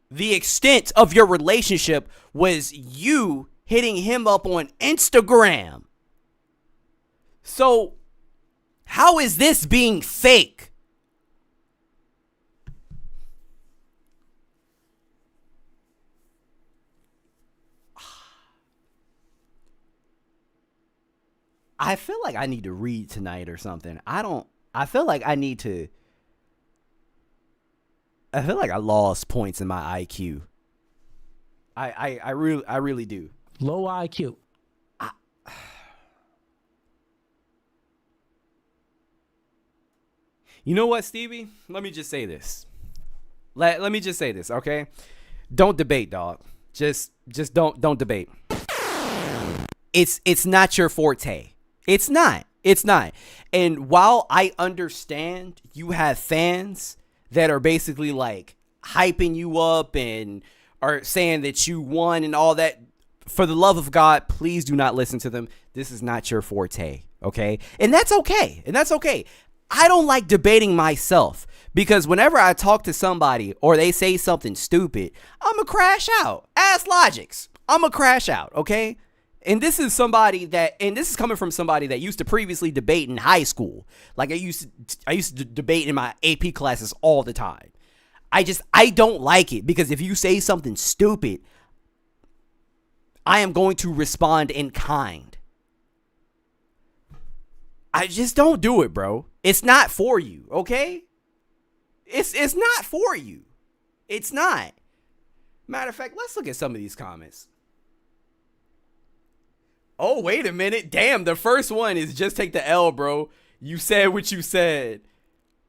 The extent of your relationship was you hitting him up on Instagram. So, how is this being fake? I feel like I need to read tonight or something. I feel like I lost points in my IQ. I really do. Low IQ. You know what, Stevie? Let me just say this. Let me just say this, okay? Don't debate, dog. Just don't debate. It's not your forte. It's not. And while I understand you have fans that are basically like hyping you up and are saying that you won and all that, for the love of God, please do not listen to them. This is not your forte, okay? And that's okay. I don't like debating myself because whenever I talk to somebody or they say something stupid, I'm going to crash out. Ask Logics. I'm going to crash out, okay? And this is coming from somebody that used to previously debate in high school. Like I used to debate in my AP classes all the time. I don't like it because if you say something stupid, I am going to respond in kind. I just don't do it, bro. It's not for you, okay? It's not for you. It's not. Matter of fact, let's look at some of these comments. Oh, wait a minute. Damn, the first one is just take the L, bro. You said what you said.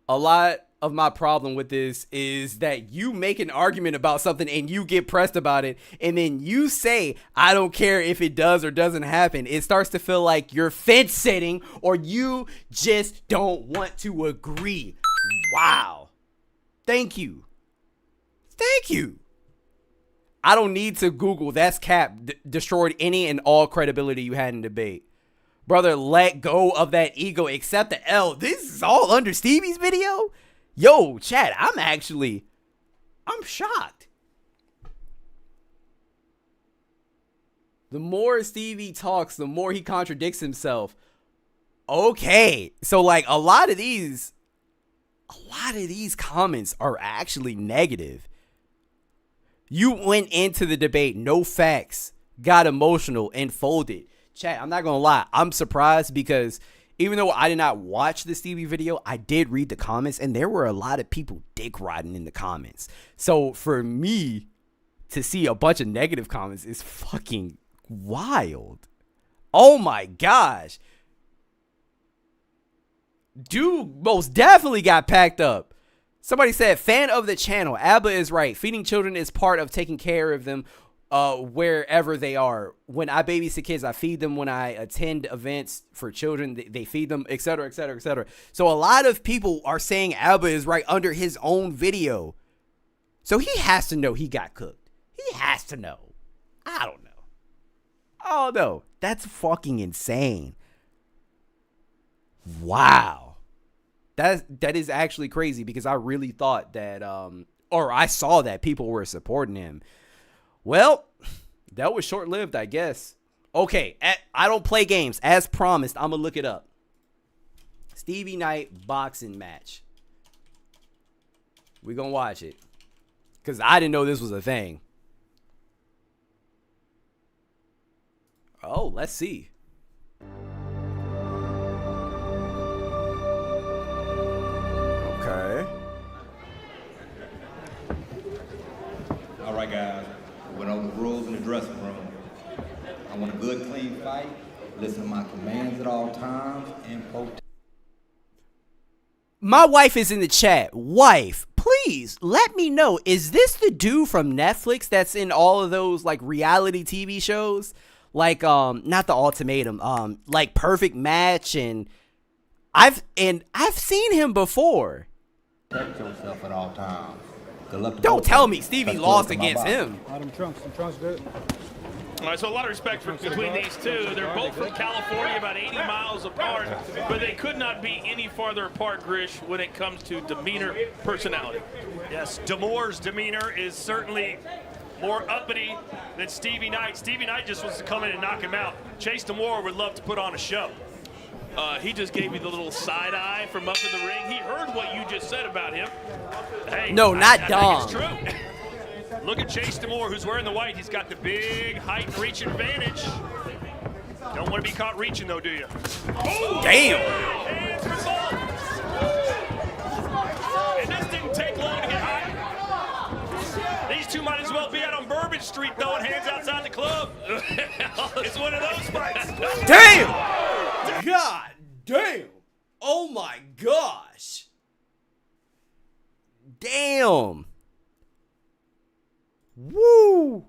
A lot of my problem with this is that you make an argument about something and you get pressed about it, and then you say, I don't care if it does or doesn't happen. It starts to feel like you're fence sitting or you just don't want to agree. Wow. Thank you. Thank you. I don't need to Google that's cap destroyed any and all credibility you had in debate. Brother, let go of that ego. Accept the L. This is all under Stevie's video? Yo, chat, I'm shocked. The more Stevie talks, the more he contradicts himself. Okay, so like a lot of these comments are actually negative. You went into the debate, no facts, got emotional, and folded. Chat, I'm not going to lie. I'm surprised because even though I did not watch the Stevie video, I did read the comments, and there were a lot of people dick riding in the comments. So for me to see a bunch of negative comments is fucking wild. Oh my gosh. Dude most definitely got packed up. Somebody said, fan of the channel. Abba is right. Feeding children is part of taking care of them wherever they are. When I babysit kids, I feed them. When I attend events for children, they feed them, etc., etc., etc. So a lot of people are saying Abba is right under his own video. So he has to know he got cooked. He has to know. I don't know. Oh, no. That's fucking insane. Wow. That is actually crazy because I really thought that, or I saw that people were supporting him. Well, that was short-lived, I guess. Okay, I don't play games. As promised, I'm going to look it up. Stevie Knight boxing match. We're going to watch it. Because I didn't know this was a thing. Oh, let's see. Okay. All right, guys. Went over the rules in the dressing room. I want a good, clean fight. Listen to my commands at all times and protect. My wife is in the chat. Wife, please let me know. Is this the dude from Netflix that's in all of those like reality TV shows? Like not The Ultimatum, like Perfect Match, and I've seen him before. Protect yourself at all times. Good luck to Don't both tell of me you. Stevie Let's lost go to my against box. him. Adam Trunks good. All right, so a lot of respect between these two. They're both from California, about 80 miles apart, but they could not be any farther apart, Grish, when it comes to demeanor, personality. Yes, D'Amour's demeanor is certainly more uppity than Stevie Knight. Stevie Knight just wants to come in and knock him out. Chase D'Amour would love to put on a show. He just gave me the little side eye from up in the ring. He heard what you just said about him. Hey, No, not I Dom. think it's true. Look at Chase D'Amour, who's wearing the white. He's got the big height and reach advantage. Don't want to be caught reaching, though, do you? Oh, damn. Hands result. And this didn't take long to get hot. These two might as well be out on Bourbon Street throwing hands outside the club. It's one of those fights. Damn! God damn! Oh my gosh! Damn! Woo!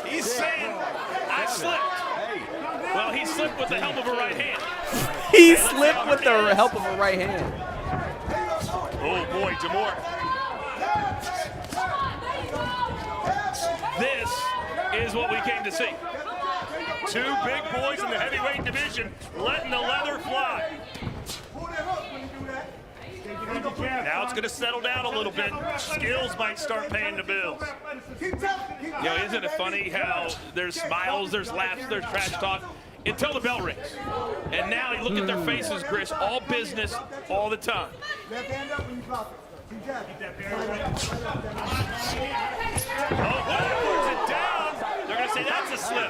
He's saying, I slipped. Well, he slipped with the help of a right hand. He slipped with the help of a right hand. Oh boy, D'Amour. This is what we came to see. Two big boys in the heavyweight division letting the leather fly. Now it's going to settle down a little bit. Skills might start paying the bills. Isn't it funny how there's smiles, there's laughs, there's trash talk until the bell rings. And now you look at their faces, Chris, all business all the time. Puts it down. They're going to say that's a slip.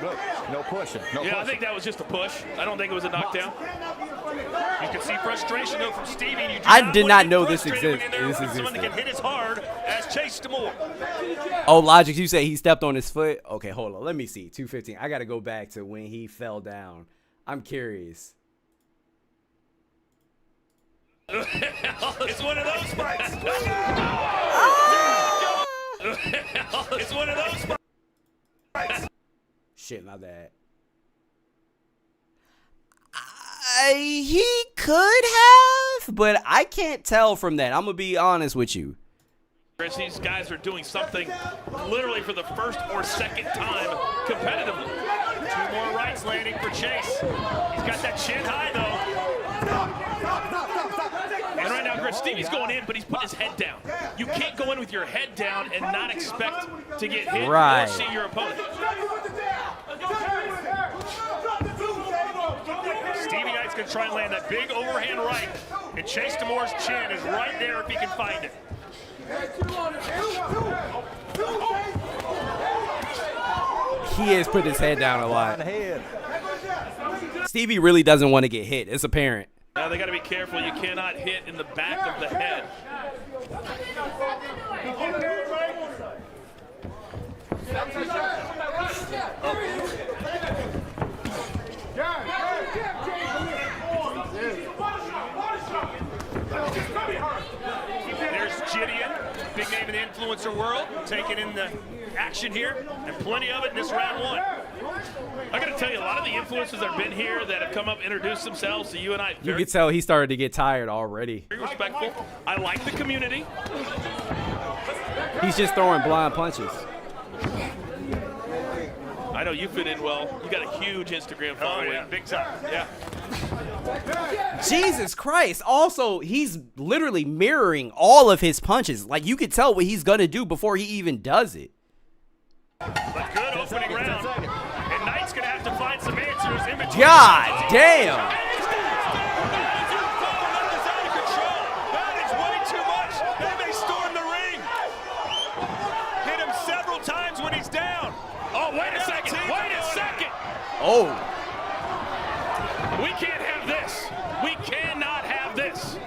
Look, no pushing. I think that was just a push. I don't think it was a knockdown. You can see frustration though from Stevie. I did not know this existed. Someone that can hit as hard as Chase Demore. Oh, Logic, you say he stepped on his foot? Okay, hold on. Let me see. 215. I got to go back to when he fell down. I'm curious. It's one of those fights. It's one of those fights. Shit, my bad. He could have, but I can't tell from that. I'm going to be honest with you. Chris, these guys are doing something literally for the first or second time competitively. 2 more rights landing for Chase. He's got that chin high, though. And right now, Chris, Stevie's going in, but he's putting his head down. You can't go in with your head down and not expect to get hit or see your opponent. Stevie Knight's going to try and land that big overhand right, and Chase Demore's chin is right there if he can find it. He has put his head down a lot. Stevie really doesn't want to get hit. It's apparent. Now they got to be careful. You cannot hit in the back of the head. There's Gideon, big name in the influencer world, taking in the action here, and plenty of it in this round 1. I got to tell you, a lot of the influencers that have been here that have come up, introduced themselves to you and I. You can tell he started to get tired already. Very respectful. I like the community. He's just throwing blind punches. I know you fit in well. You got a huge Instagram following. Yeah, big time. Yeah. Jesus Christ. Also, he's literally mirroring all of his punches. Like, you could tell what he's going to do before he even does it. But good opening round. And Knight's going to have to find some answers in between. God damn. That is way too much. They may storm the ring. Hit him several times when he's down. Oh, wait a second. Wait a second. Oh. We can't have this. We cannot have this.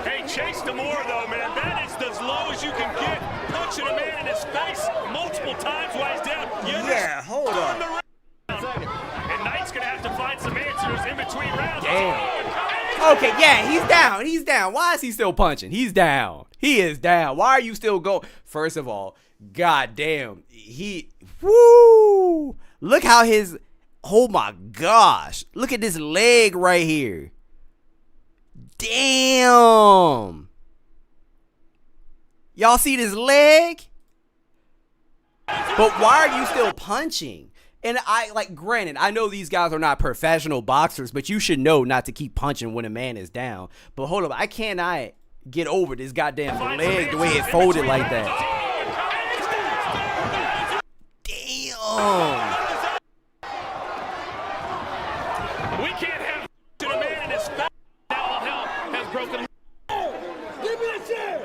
Hey, Chase Demore, though, man, that is as low as you can get. Punching a man in his face multiple times while he's down. Yeah, hold on. And Knight's going to have to find some answers in between rounds. Damn. Okay, yeah, he's down. He's down. Why is he still punching? He's down. He is down. Why are you still going? First of all, god damn. Woo. Look how his, oh my gosh. Look at this leg right here. Damn. Y'all see this leg? But why are you still punching? And granted, I know these guys are not professional boxers, but you should know not to keep punching when a man is down. But hold up, I cannot get over this goddamn leg the way it folded like that. Damn. We can't have a man in his face. Now all hell has broken. Give me a chair.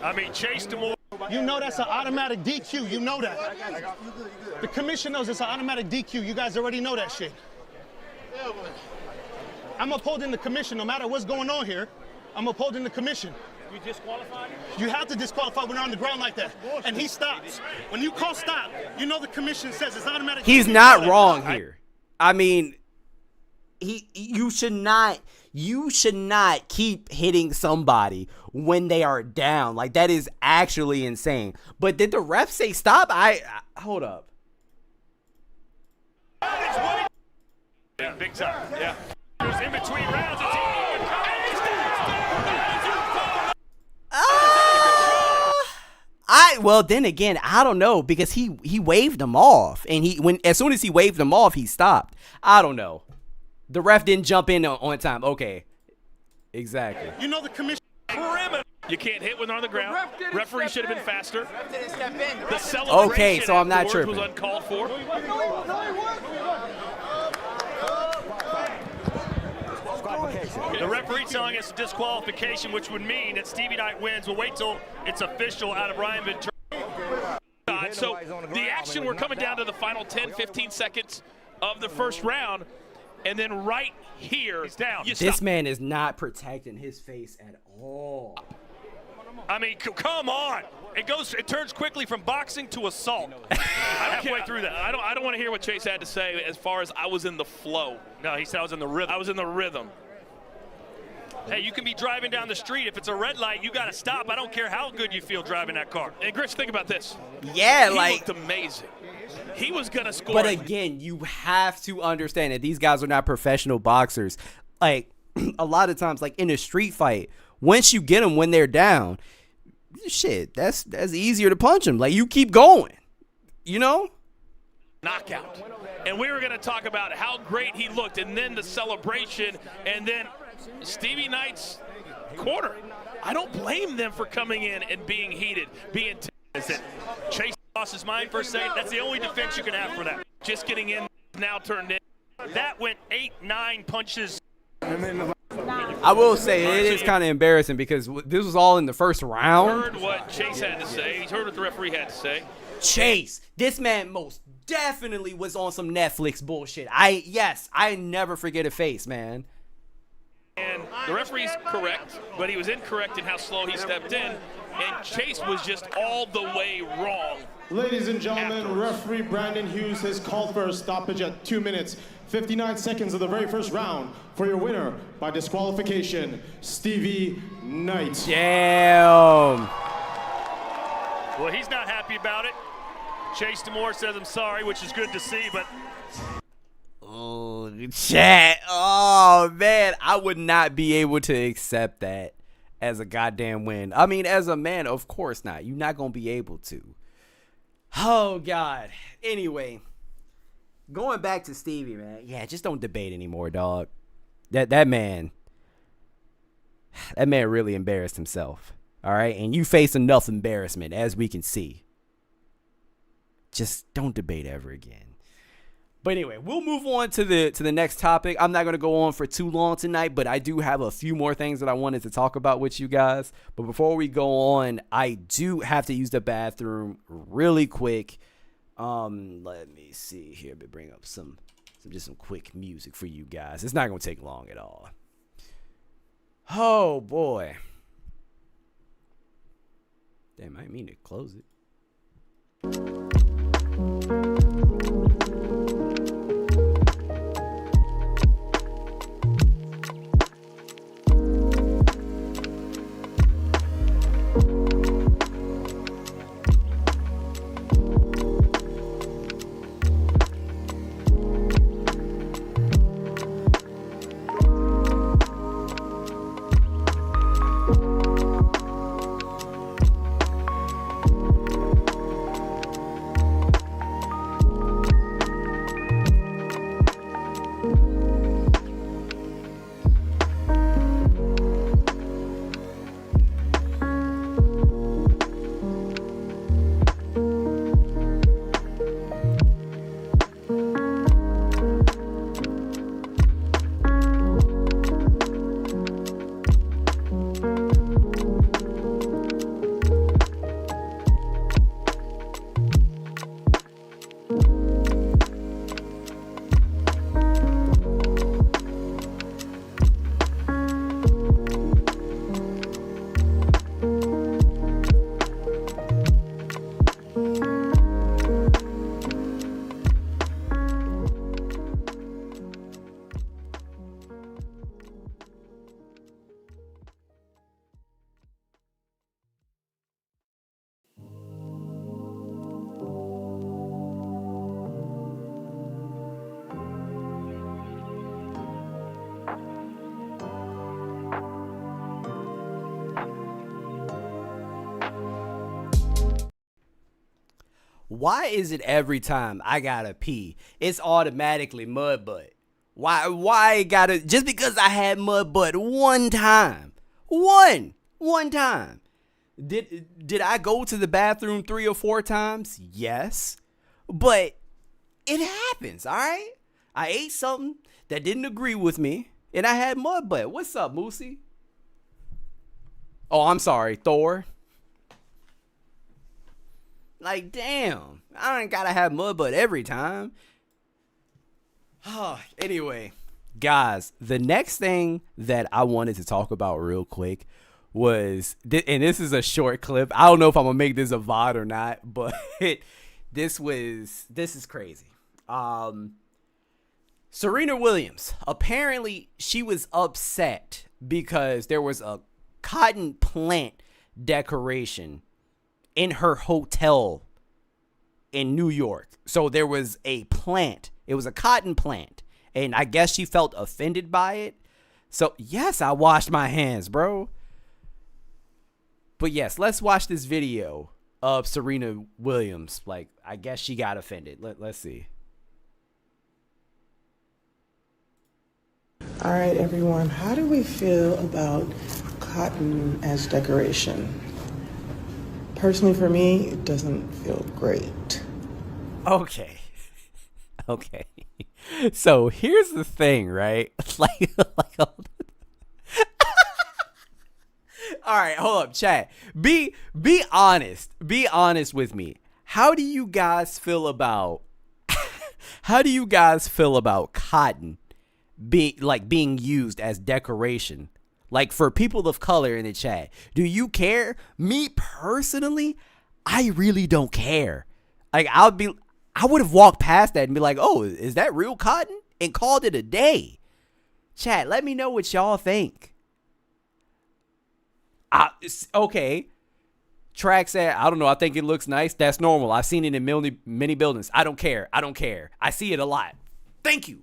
I mean, Chase Demore. You know that's an automatic DQ. You know that. The commission knows it's an automatic DQ. You guys already know that shit. I'm upholding the commission no matter what's going on here. I'm upholding the commission. You disqualified him? You have to disqualify when they're on the ground like that. And he stops. When you call stop, you know the commission says it's automatic. He's not wrong here. I mean, you should not keep hitting somebody when they are down. Like, that is actually insane. But did the ref say stop? Hold up. Yeah, big time. Yeah. In between rounds. Well, then again, I don't know, because he waved him off, and as soon as he waved him off, he stopped. I don't know. The ref didn't jump in on time. Okay. Exactly. You know the commission. Perimeter. You can't hit when they're on the ground. Referee should have been faster. The celebration Okay, so I'm not afterwards tripping. was uncalled for. The referee telling us disqualification, which would mean that Stevie Knight wins. We'll wait till it's official out of Ryan Ventura. So the action, we're coming down to the final 10, 15 seconds of the first round. And then right here, down. This man is not protecting his face at all. I mean, come on. It turns quickly from boxing to assault. Halfway through that. I don't want to hear what Chase had to say as far as I was in the flow. No, he said I was in the rhythm. I was in the rhythm. Hey, you can be driving down the street. If it's a red light, you got to stop. I don't care how good you feel driving that car. And Grish, think about this. Yeah, he like, looked amazing. He was going to score. But again, you have to understand that these guys are not professional boxers. Like, a lot of times, like in a street fight, once you get them when they're down, shit, that's easier to punch them. Like, you keep going, you know? Knockout. And we were going to talk about how great he looked, and then the celebration, and then Stevie Knight's corner. I don't blame them for coming in and being heated, being Is that Chase lost his mind for a second? That's the only defense you can have for that. just getting in, now turned in. That went 8-9 punches. I will say it is kind of embarrassing because this was all in the first round. Heard what Chase had to say. He's heard what the referee had to say. Chase, this man most definitely was on some Netflix bullshit. I never forget a face, man. And the referee's correct, but he was incorrect in how slow he stepped in. And Chase was just all the way wrong. Ladies and gentlemen, referee Brandon Hughes has called for a stoppage at 2 minutes, 59 seconds of the very first round for your winner by disqualification, Stevie Knight. Damn. Well, he's not happy about it. Chase Demore says I'm sorry, which is good to see, but... Oh, chat. Oh, man. I would not be able to accept that as a goddamn win. I mean, as a man, of course not. You're not going to be able to. Oh, God. Anyway, going back to Stevie, man. Yeah, just don't debate anymore, dog. That man really embarrassed himself. All right? And you face enough embarrassment, as we can see. Just don't debate ever again. But anyway, we'll move on to the next topic. I'm not going to go on for too long tonight, but I do have a few more things that I wanted to talk about with you guys. But before we go on, I do have to use the bathroom really quick. Let me see here. Let me bring up some quick music for you guys. It's not going to take long at all. Oh, boy. Damn, I didn't mean to close it. Why is it every time I gotta pee, it's automatically mud butt? Why gotta, just because I had mud butt one time. One time. Did I go to the bathroom 3 or 4 times? Yes. But it happens, all right? I ate something that didn't agree with me, and I had mud butt. What's up, Moosey? Oh, I'm sorry, Thor. Like, damn. I ain't gotta have mud butt every time. Anyway, guys, the next thing that I wanted to talk about real quick was, and this is a short clip. I don't know if I'm gonna make this a VOD or not, but this is crazy. Serena Williams, apparently she was upset because there was a cotton plant decoration in her hotel in New York. So there was a plant. It was a cotton plant. And I guess she felt offended by it. So, yes, I washed my hands, bro. But, yes, let's watch this video of Serena Williams. Like, I guess she got offended. Let's see. All right, everyone. How do we feel about cotton as decoration? Personally, for me, it doesn't feel great. Okay. Okay. So here's the thing, right? All right, hold up, chat. Be honest. Be honest with me. How do you guys feel about cotton being used as decoration? Like, for people of color in the chat, do you care? Me personally, I really don't care. Like, I would have walked past that and be like, oh, is that real cotton? And called it a day. Chat, let me know what y'all think. Okay. Track said, I don't know. I think it looks nice. That's normal. I've seen it in many buildings. I don't care. I see it a lot. Thank you.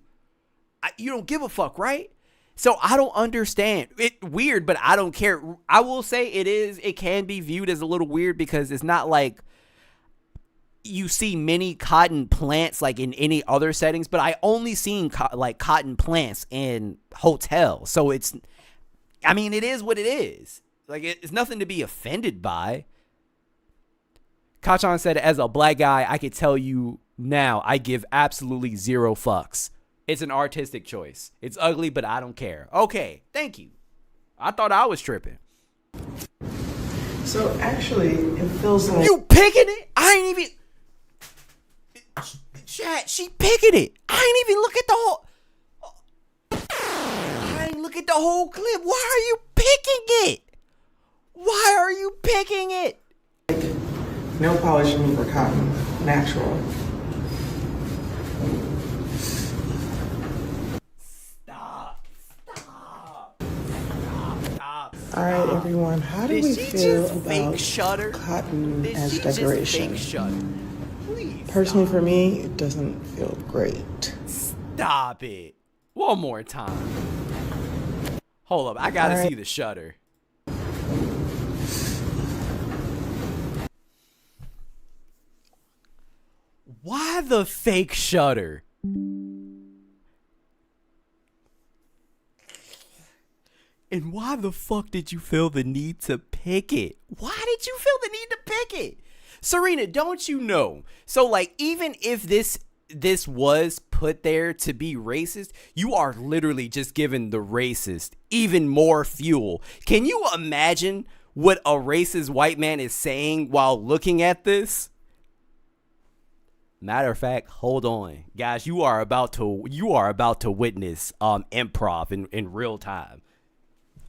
You don't give a fuck, right? So I don't understand. It weird, but I don't care. I will say it can be viewed as a little weird because it's not like you see many cotton plants like in any other settings, but I only seen cotton plants in hotels. So it is what it is. Like, it's nothing to be offended by. Kachan said, as a black guy, I could tell you now, I give absolutely zero fucks. It's an artistic choice. It's ugly, but I don't care. Okay, thank you. I thought I was tripping. So actually, it feels like you picking it. I ain't even. Chat, she picking it. I ain't even look at the whole. I ain't look at the whole clip. Why are you picking it? Why are you picking it? no polishing for cotton, natural. All right, everyone. How do we feel about cotton as decoration? Personally, for me, it doesn't feel great. Stop it. One more time. Hold up. I gotta see the shutter. Why the fake shutter? And why the fuck did you feel the need to pick it? Why did you feel the need to pick it? Serena, don't you know? So, like, even if this was put there to be racist, you are literally just giving the racist even more fuel. Can you imagine what a racist white man is saying while looking at this? Matter of fact, hold on. Guys, you are about to witness improv in real time.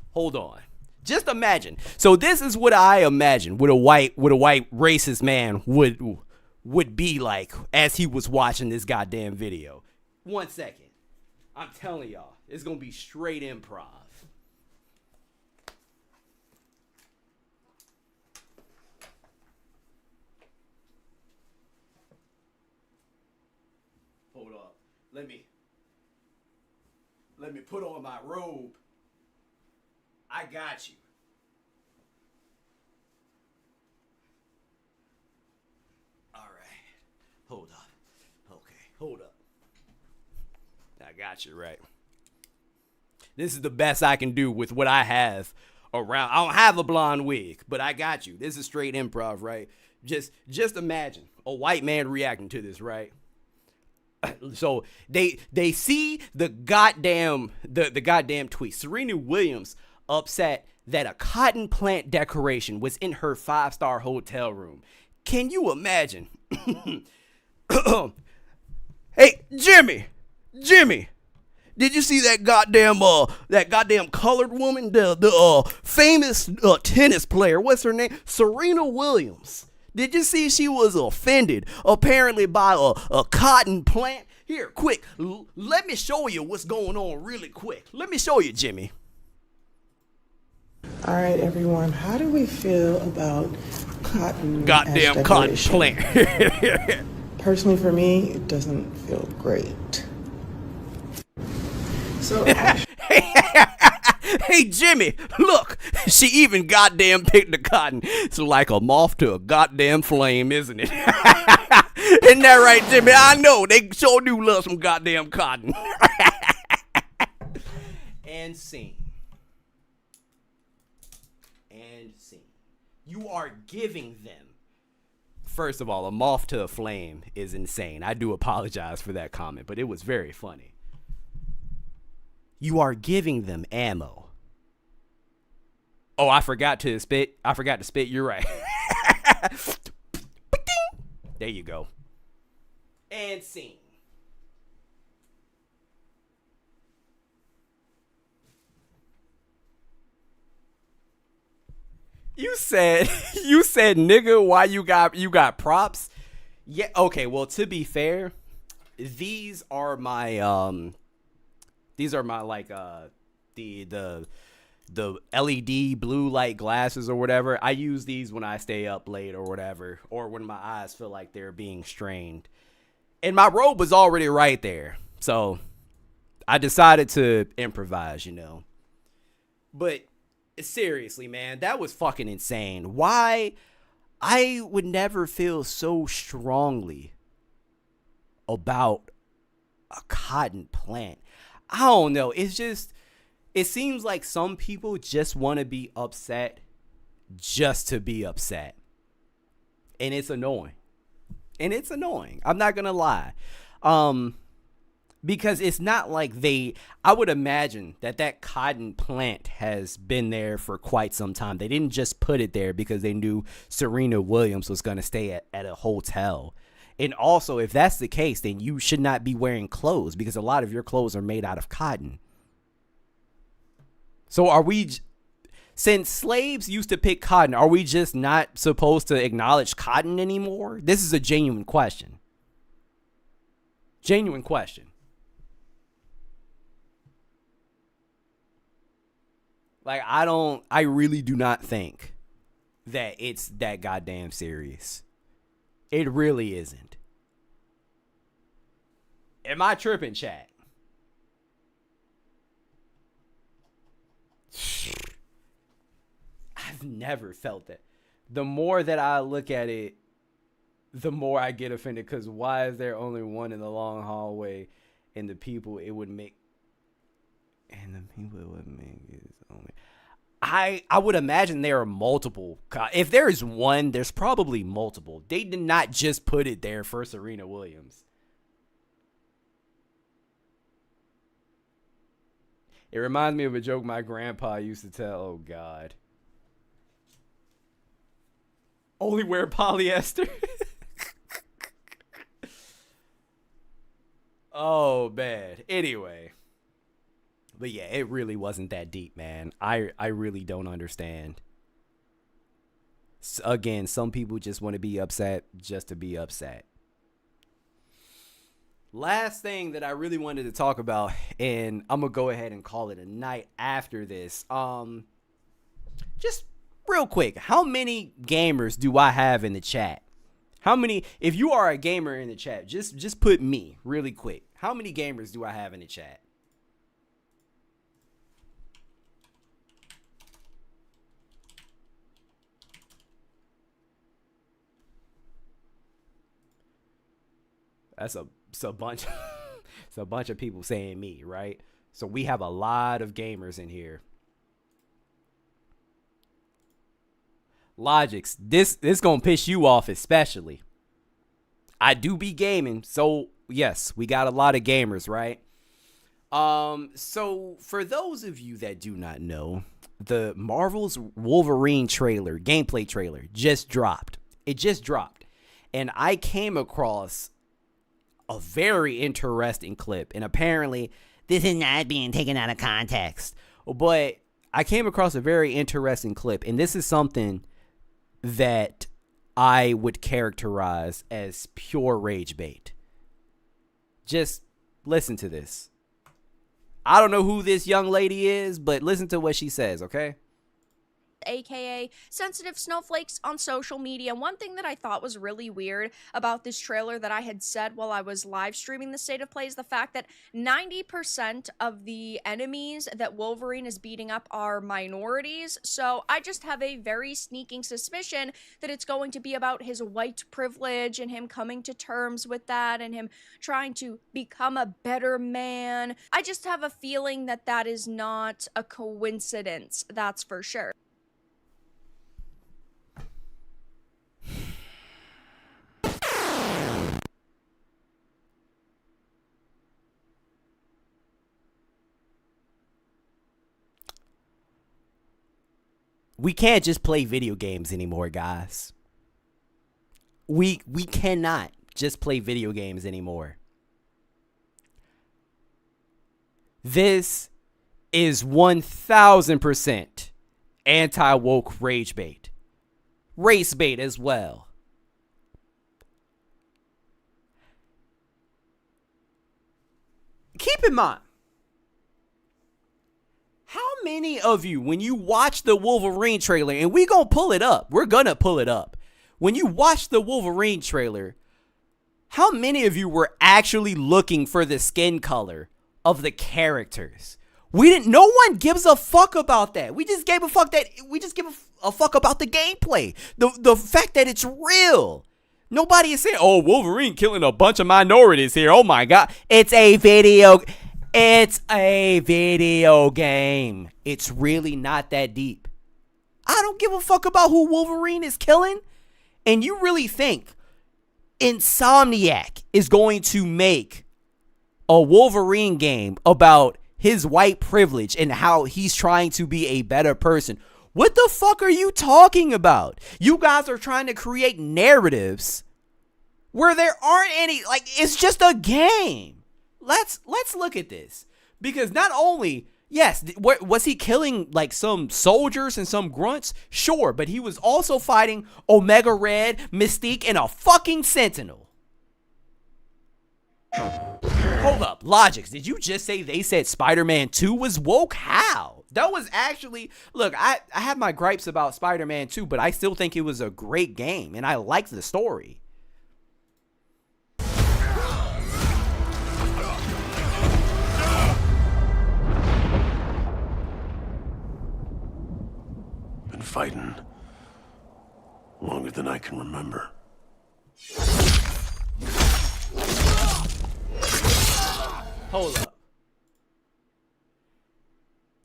Hold on. Just imagine. So this is what I imagine what a white racist man would be like as he was watching this goddamn video. 1 second. I'm telling y'all, it's gonna be straight improv. Hold up. Let me put on my robe. I got you. All right. Hold up. Okay, hold up. I got you right. This is the best I can do with what I have around. I don't have a blonde wig, but I got you. This is straight improv, right? Just imagine a white man reacting to this, right? So they see the goddamn tweet. Serena Williams upset that a cotton plant decoration was in her 5-star hotel room. Can you imagine? Hey, Jimmy, did you see that goddamn colored woman, the famous tennis player? What's her name? Serena Williams. Did you see she was offended apparently by a cotton plant? Here, quick, let me show you what's going on really quick. Let me show you, Jimmy. All right, everyone, how do we feel about cotton? Goddamn cotton plant. Personally, for me, it doesn't feel great. So, hey, Jimmy, look, she even goddamn picked the cotton. It's like a moth to a goddamn flame, isn't it? Isn't that right, Jimmy? I know, they sure do love some goddamn cotton. And scene. You are giving them. First of all, a moth to a flame is insane. I do apologize for that comment, but it was very funny. You are giving them ammo. Oh, I forgot to spit. You're right. There you go. And scene. You said nigga, why you got props? Yeah, okay, well, to be fair, these are my like the LED blue light glasses or whatever. I use these when I stay up late or whatever, or when my eyes feel like they're being strained. And my robe was already right there. So I decided to improvise, But seriously, man, that was fucking insane. Why? I would never feel so strongly about a cotton plant. I don't know. It's just, it seems like some people just want to be upset just to be upset. And it's annoying. I'm not going to lie. Because it's not like I would imagine that cotton plant has been there for quite some time. They didn't just put it there because they knew Serena Williams was going to stay at a hotel. And also, if that's the case, then you should not be wearing clothes because a lot of your clothes are made out of cotton. So since slaves used to pick cotton, are we just not supposed to acknowledge cotton anymore? This is a genuine question. Like, I really do not think that it's that goddamn serious. It really isn't. Am I tripping, chat? I've never felt that. The more that I look at it, the more I get offended, because why is there only one in the long hallway and the people it would make is only. I would imagine there are multiple. If there is one, there's probably multiple. They did not just put it there for Serena Williams. It reminds me of a joke my grandpa used to tell. Oh, God. Only wear polyester. Oh, man. Anyway. But yeah, it really wasn't that deep, man. I really don't understand. Again, some people just want to be upset just to be upset. Last thing that I really wanted to talk about, and I'm going to go ahead and call it a night after this. Just real quick, how many gamers do I have in the chat? How many, if you are a gamer in the chat, just put me really quick. How many gamers do I have in the chat? That's a bunch. It's a bunch of people saying me, right? So we have a lot of gamers in here. Logics, this gonna piss you off especially. I do be gaming, so yes, we got a lot of gamers, right? So for those of you that do not know, the Marvel's Wolverine trailer, gameplay trailer, just dropped. It just dropped. And I came across a very interesting clip. And apparently, this is not being taken out of context. But I came across a very interesting clip. And this is something that I would characterize as pure rage bait. Just listen to this. I don't know who this young lady is, but listen to what she says, okay? AKA sensitive snowflakes on social media. One thing that I thought was really weird about this trailer that I had said while I was live streaming the State of Play is the fact that 90% of the enemies that Wolverine is beating up are minorities. So I just have a very sneaking suspicion that it's going to be about his white privilege and him coming to terms with that and him trying to become a better man. I just have a feeling that that is not a coincidence, that's for sure. We can't just play video games anymore, guys. We cannot just play video games anymore. This is 1000% anti-woke rage bait. Race bait as well. Keep in mind, how many of you, when you watch the Wolverine trailer, and we're going to pull it up. When you watch the Wolverine trailer, how many of you were actually looking for the skin color of the characters? No one gives a fuck about that. We just give a fuck about the gameplay. The fact that it's real. Nobody is saying, oh, Wolverine killing a bunch of minorities here. Oh my God. It's a video game. It's really not that deep. I don't give a fuck about who Wolverine is killing. And you really think Insomniac is going to make a Wolverine game about his white privilege and how he's trying to be a better person? What the fuck are you talking about? You guys are trying to create narratives where there aren't any. Like, it's just a game. Let's look at this. Because not only, yes, was he killing like some soldiers and some grunts? Sure, but he was also fighting Omega Red, Mystique, and a fucking Sentinel. Hold up, Logics, did you just say they said Spider-Man 2 was woke? How? That was actually, look, I have my gripes about Spider-Man 2, but I still think it was a great game, and I liked the story. Been fighting longer than I can remember. Hold up.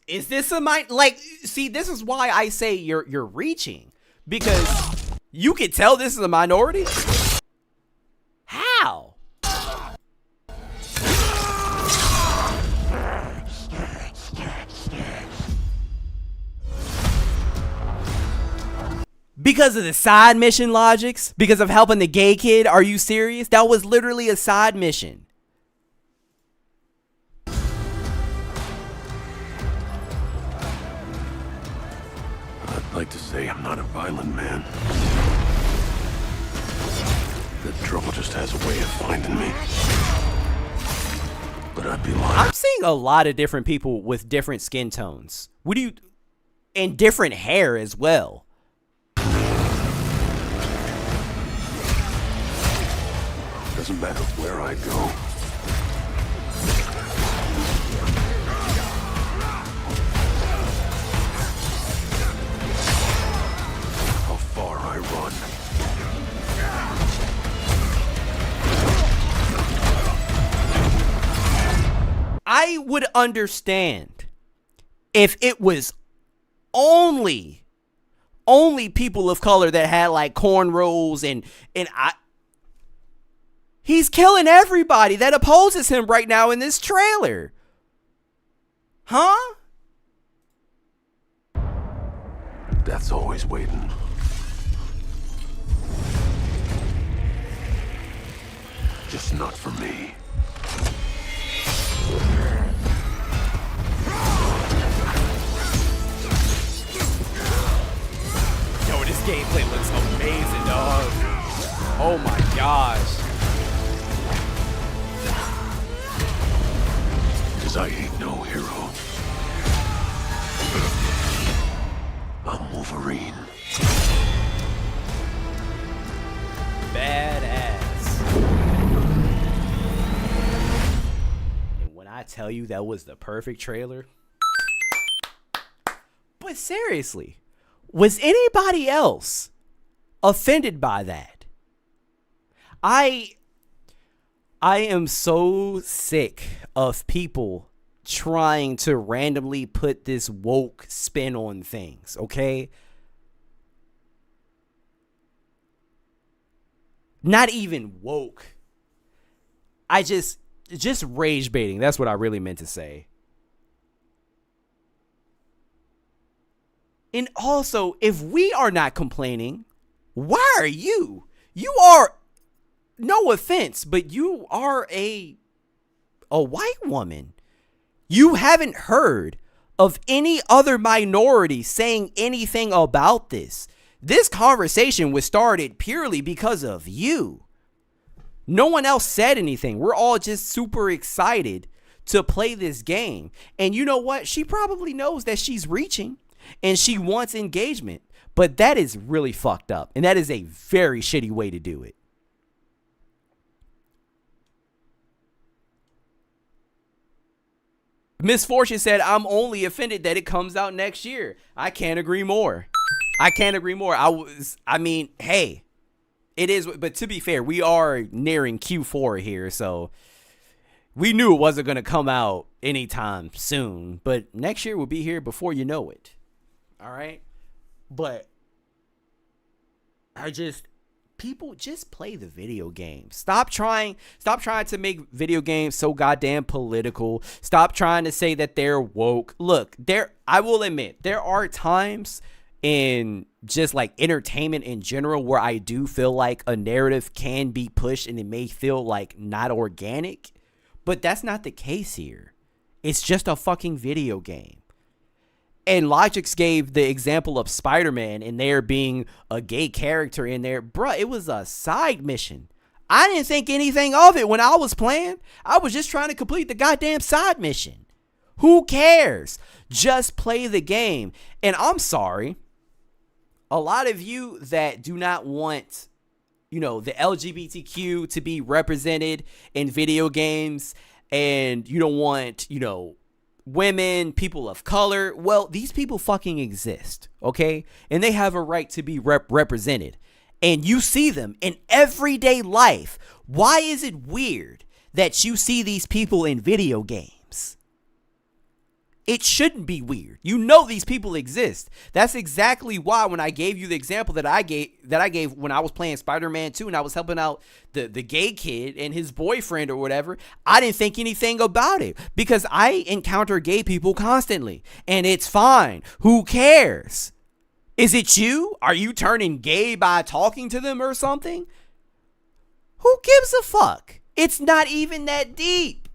Is this a mind? Like, see, this is why I say you're reaching, because you can tell this is a minority. How? Because of the side mission, Logics? Because of helping the gay kid? Are you serious? That was literally a side mission. I'd like to say I'm not a violent man. The trouble just has a way of finding me. But I'd be lying. I'm seeing a lot of different people with different skin tones. And different hair as well. Doesn't matter where I go. How far I run. would understand if it was only people of color that had like cornrows and he's killing everybody that opposes him right now in this trailer. Huh? Death's always waiting. Just not for me. Yo, this gameplay looks amazing, dog. Oh my gosh. Because I ain't no hero. I'm Wolverine. Badass. And when I tell you that was the perfect trailer. But seriously, was anybody else offended by that? I am so sick of people trying to randomly put this woke spin on things, okay? Not even woke. I just rage baiting. That's what I really meant to say. And also, if we are not complaining, why are you? You are, no offense, but you are a white woman. You haven't heard of any other minority saying anything about this. This conversation was started purely because of you. No one else said anything. We're all just super excited to play this game. And you know what? She probably knows that she's reaching and she wants engagement. But that is really fucked up. And that is a very shitty way to do it. Miss Fortune said, I'm only offended that it comes out next year. I can't agree more. I can't agree more. I mean, hey, it is. But to be fair, we are nearing Q4 here. So we knew it wasn't going to come out anytime soon. But next year will be here before you know it. All right. But people just play the video game. Stop trying to make video games so goddamn political. Stop trying to say that they're woke. Look, I will admit, there are times in just like entertainment in general where I do feel like a narrative can be pushed and it may feel like not organic, but that's not the case here. It's just a fucking video game. And Logix gave the example of Spider-Man and there being a gay character in there. Bruh, it was a side mission. I didn't think anything of it when I was playing. I was just trying to complete the goddamn side mission. Who cares? Just play the game. And I'm sorry, a lot of you that do not want, the LGBTQ to be represented in video games, and you don't want, women, people of color. Well, these people fucking exist, okay? And they have a right to be represented. And you see them in everyday life. Why is it weird that you see these people in video games? It shouldn't be weird. You know these people exist. That's exactly why when I gave you the example that I gave when I was playing Spider-Man 2 and I was helping out the gay kid and his boyfriend or whatever, I didn't think anything about it because I encounter gay people constantly and it's fine. Who cares? Is it you? Are you turning gay by talking to them or something? Who gives a fuck? It's not even that deep.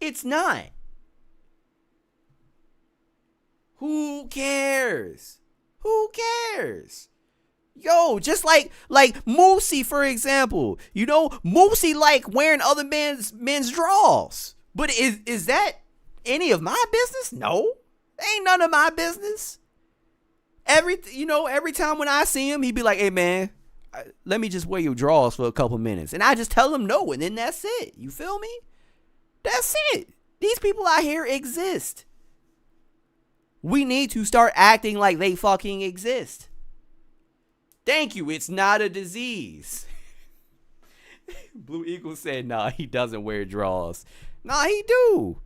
It's not. Who cares? Who cares? Yo, just like Moosey, for example. Moosey like wearing other men's drawers. But is that any of my business? No. Ain't none of my business. Every time when I see him, he be like, hey man, let me just wear your drawers for a couple minutes. And I just tell him no, and then that's it. You feel me? That's it. These people out here exist. We need to start acting like they fucking exist. Thank you. It's not a disease. Blue Eagle said, nah, he doesn't wear drawers. Nah, he do.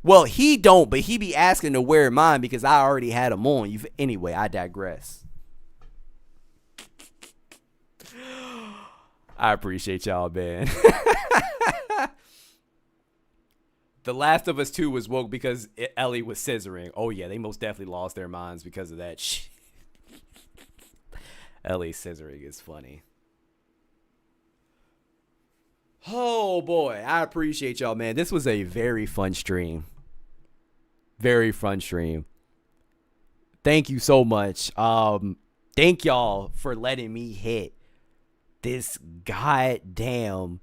Well, he don't, but he be asking to wear mine because I already had them on. Anyway, I digress. I appreciate y'all, man. The Last of Us 2 was woke because Ellie was scissoring. Oh, yeah, they most definitely lost their minds because of that shit. Ellie scissoring is funny. Oh, boy. I appreciate y'all, man. This was a very fun stream. Very fun stream. Thank you so much. Thank y'all for letting me hit this goddamn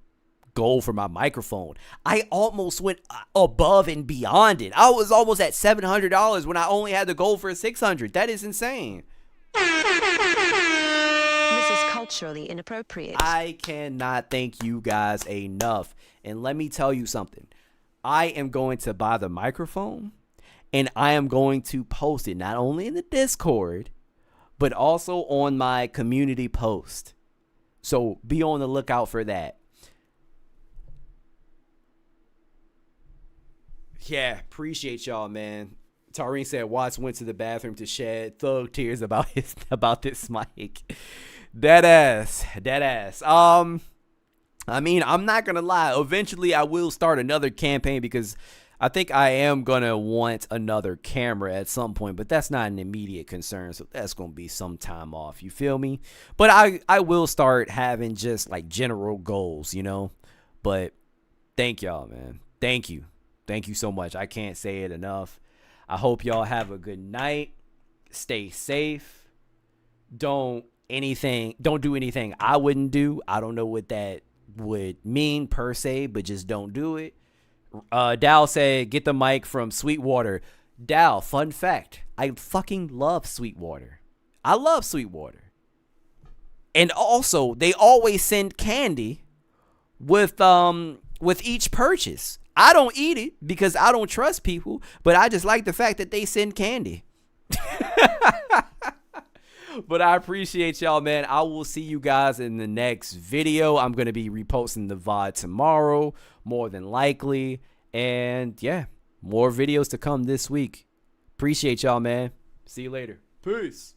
goal for my microphone. I almost went above and beyond it. I was almost at $700 when I only had the goal for $600. That is insane. This is culturally inappropriate. I cannot thank you guys enough. And let me tell you something. I am going to buy the microphone and I am going to post it not only in the Discord, but also on my community post. So be on the lookout for that. Yeah, appreciate y'all, man. Tareen said Watts went to the bathroom to shed thug tears about this mic. Dead ass. I mean, I'm not gonna lie. Eventually, I will start another campaign because I think I am gonna want another camera at some point, but that's not an immediate concern. So that's gonna be some time off. You feel me? But I will start having just like general goals, you know. But thank y'all, man. Thank you. Thank you so much. I can't say it enough. I hope y'all have a good night. Stay safe. Don't do anything I wouldn't do. I don't know what that would mean per se, but just don't do it. Dal said, get the mic from Sweetwater. Dal, fun fact. I fucking love Sweetwater. I love Sweetwater. And also, they always send candy with each purchase. I don't eat it because I don't trust people, but I just like the fact that they send candy. But I appreciate y'all, man. I will see you guys in the next video. I'm going to be reposting the VOD tomorrow, more than likely. And yeah, more videos to come this week. Appreciate y'all, man. See you later. Peace.